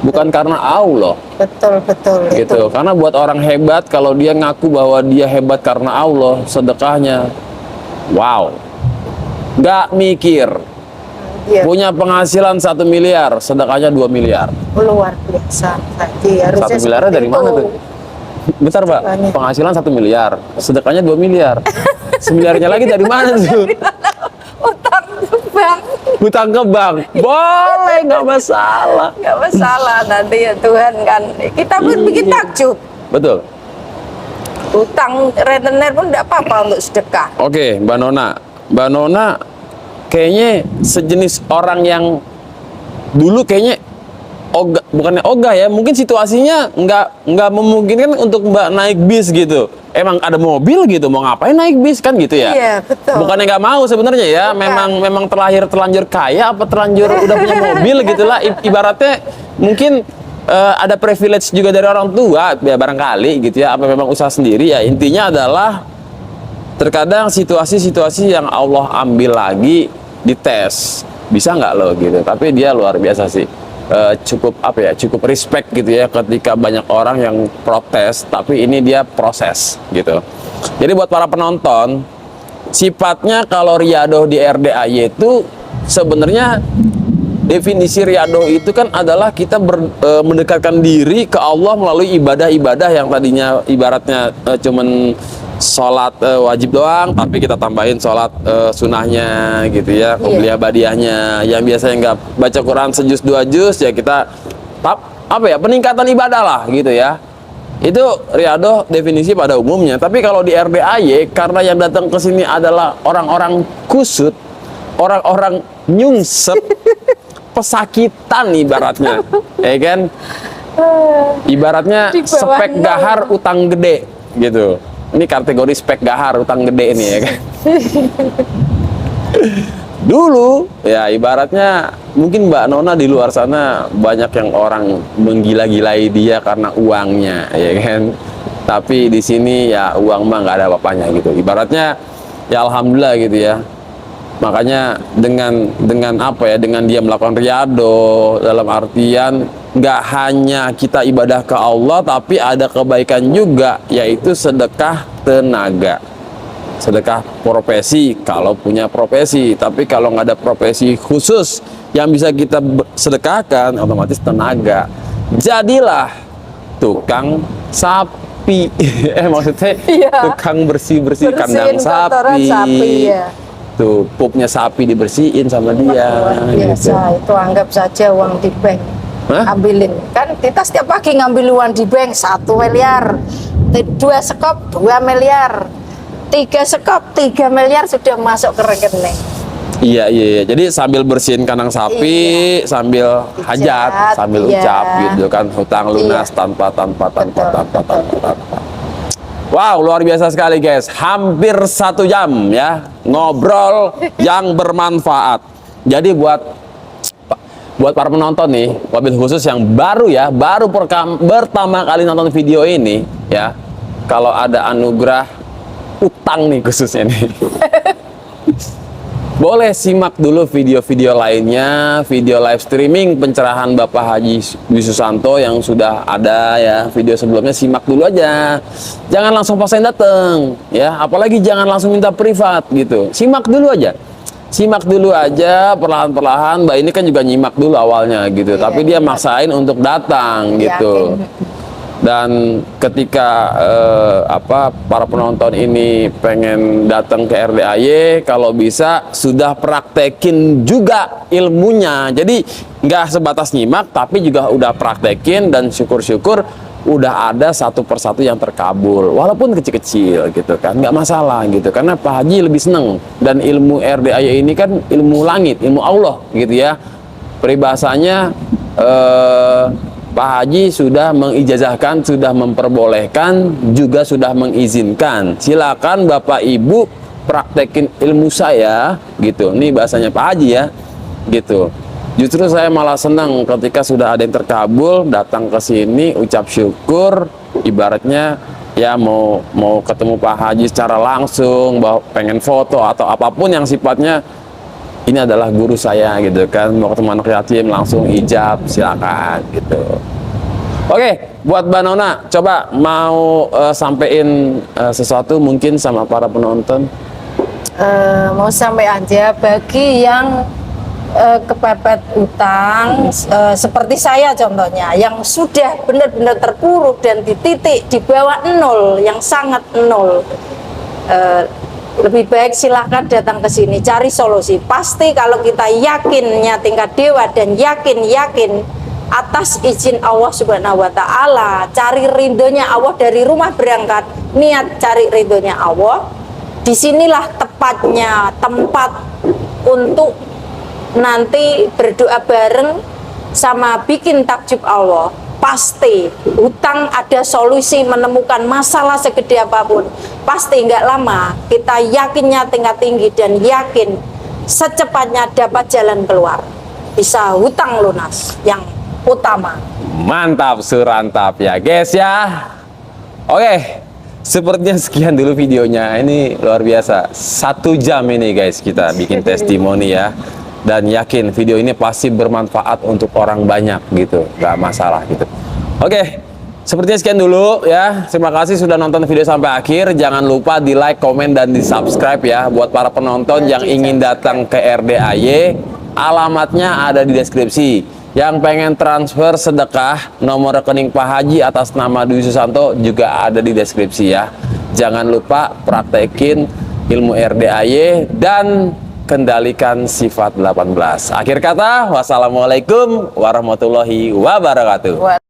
bukan karena Allah. Betul, betul. Gitu. Karena buat orang hebat, kalau dia ngaku bahwa dia hebat karena Allah, sedekahnya wow, nggak mikir. Iya. Punya penghasilan 1 miliar, sedekahnya 2 miliar. Luar biasa. Tadi harusnya 1 miliarnya seperti dari mana itu. tuh? Bentar Pak, Banyak. penghasilan 1 miliar, sedekahnya 2 miliar. 1 miliarnya lagi dari mana tuh? Utang bang. Hutang ke bank. Boleh, nggak masalah. Nggak masalah nanti ya Tuhan kan. Kita pun bikin takjub. Betul. Utang rentenir pun nggak apa-apa untuk sedekah. Oke, Mbak Nona. Mbak Nona kayaknya sejenis orang yang dulu kayaknya ogah, bukannya ogah ya, mungkin situasinya nggak memungkinkan untuk Mbak naik bis gitu. Emang ada mobil gitu, mau ngapain naik bis kan gitu ya? Iya, betul. Bukannya nggak mau sebenarnya ya, Bukan. memang terlanjur kaya apa terlanjur udah punya mobil gitulah. Ibaratnya mungkin ada privilege juga dari orang tua ya barangkali gitu ya, apa memang usaha sendiri ya. Intinya adalah terkadang situasi-situasi yang Allah ambil lagi dites, bisa nggak lo gitu. Tapi dia luar biasa sih. Cukup apa ya, cukup respect gitu ya ketika banyak orang yang protes, tapi ini dia proses gitu. Jadi buat para penonton, sifatnya kalau riadoh di RDAY itu sebenarnya definisi riadoh itu kan adalah kita mendekatkan diri ke Allah melalui ibadah-ibadah yang tadinya ibaratnya cuman sholat wajib doang, tapi kita tambahin sholat sunahnya gitu ya, qobliyah badiahnya. Yang biasanya nggak baca Quran sejuz dua juz ya kita apa ya, peningkatan ibadah lah gitu ya. Itu riadoh definisi pada umumnya. Tapi kalau di RDAY, karena yang datang ke sini adalah orang-orang kusut, orang-orang nyungsep, pesakitan ibaratnya, ya kan? Ibaratnya spek gahar utang gede gitu. Ini kategori spek gahar utang gede ini ya kan. Dulu ya ibaratnya mungkin Mbak Nona di luar sana banyak yang orang menggila-gilai dia karena uangnya ya kan. Tapi di sini ya uang mah nggak ada apa-apanya gitu. Ibaratnya ya alhamdulillah gitu ya. Makanya dengan apa ya, dengan dia melakukan riado dalam artian nggak hanya kita ibadah ke Allah, tapi ada kebaikan juga, yaitu sedekah tenaga, sedekah profesi kalau punya profesi. Tapi kalau nggak ada profesi khusus yang bisa kita sedekahkan, otomatis tenaga. Jadilah tukang sapi. Maksudnya tukang bersih-bersih kandang sapi. Ya. Tuh pupnya sapi dibersihin sama dia. Biasa gitu. Itu anggap saja uang di bank. Ambilin kan kita setiap pagi ngambil uang di bank 1 miliar, 2 sekop 2 miliar, 3 sekop 3 miliar sudah masuk ke rekening. Iya. Jadi sambil bersihin kandang sapi, sambil hajat, sambil ucap gitu kan, hutang lunas tanpa. Wow, luar biasa sekali guys. Hampir 1 jam ya ngobrol yang bermanfaat. Jadi buat para penonton nih, wabil khusus yang baru pertama kali nonton video ini ya, kalau ada anugerah utang nih khususnya nih. Boleh simak dulu video-video lainnya, video live streaming pencerahan Bapak Haji Dwi Susanto yang sudah ada ya, video sebelumnya simak dulu aja. Jangan langsung paksain dateng ya, apalagi jangan langsung minta privat gitu. Simak dulu aja perlahan-perlahan. Mbak ini kan juga nyimak dulu awalnya gitu, tapi dia maksain untuk datang gitu. Dan ketika para penonton ini pengen datang ke RDAY, kalau bisa sudah praktekin juga ilmunya. Jadi nggak sebatas nyimak, tapi juga udah praktekin, dan syukur-syukur udah ada satu persatu yang terkabul, walaupun kecil-kecil gitu kan, nggak masalah gitu. Karena Pak Haji lebih seneng, dan ilmu RDAY ini kan ilmu langit, ilmu Allah gitu ya. Peribahasanya Pak Haji sudah mengijazahkan, sudah memperbolehkan, juga sudah mengizinkan. Silakan Bapak Ibu praktekin ilmu saya gitu. Ini bahasanya Pak Haji ya gitu. Justru saya malah senang ketika sudah ada yang terkabul, datang ke sini ucap syukur, ibaratnya ya mau ketemu Pak Haji secara langsung, pengen foto atau apapun yang sifatnya ini adalah guru saya gitu kan, mau ketemu anak yatim langsung ijab, silakan gitu. Oke, buat Mbak Nona, coba mau sampein sesuatu mungkin sama para penonton. Mau sampai aja bagi yang kepepet utang, seperti saya contohnya, yang sudah benar-benar terpuruk dan di titik di bawah 0, yang sangat 0. Lebih baik silahkan datang ke sini, cari solusi. Pasti kalau kita yakinnya tingkat dewa dan yakin atas izin Allah Subhanahu wa Ta'ala, cari ridhonya Allah dari rumah berangkat, niat cari ridhonya Allah. Disinilah tepatnya tempat untuk nanti berdoa bareng sama bikin takjub Allah. Pasti hutang ada solusi, menemukan masalah segede apapun pasti nggak lama. Kita yakinnya tingkat tinggi dan yakin secepatnya dapat jalan keluar, bisa hutang lunas yang utama. Mantap surantap ya guys ya. Oke, Sepertinya sekian dulu videonya. Ini luar biasa. 1 jam ini guys kita bikin testimoni ya. Dan yakin video ini pasti bermanfaat untuk orang banyak gitu. Gak masalah gitu. Oke. Sepertinya sekian dulu ya. Terima kasih sudah nonton video sampai akhir. Jangan lupa di like, komen, dan di subscribe ya. Buat para penonton yang ingin datang ke RDAY, alamatnya ada di deskripsi. Yang pengen transfer sedekah, nomor rekening Pak Haji atas nama Dwi Susanto juga ada di deskripsi ya. Jangan lupa praktekin ilmu RDAY dan kendalikan sifat 18. Akhir kata, wassalamualaikum warahmatullahi wabarakatuh.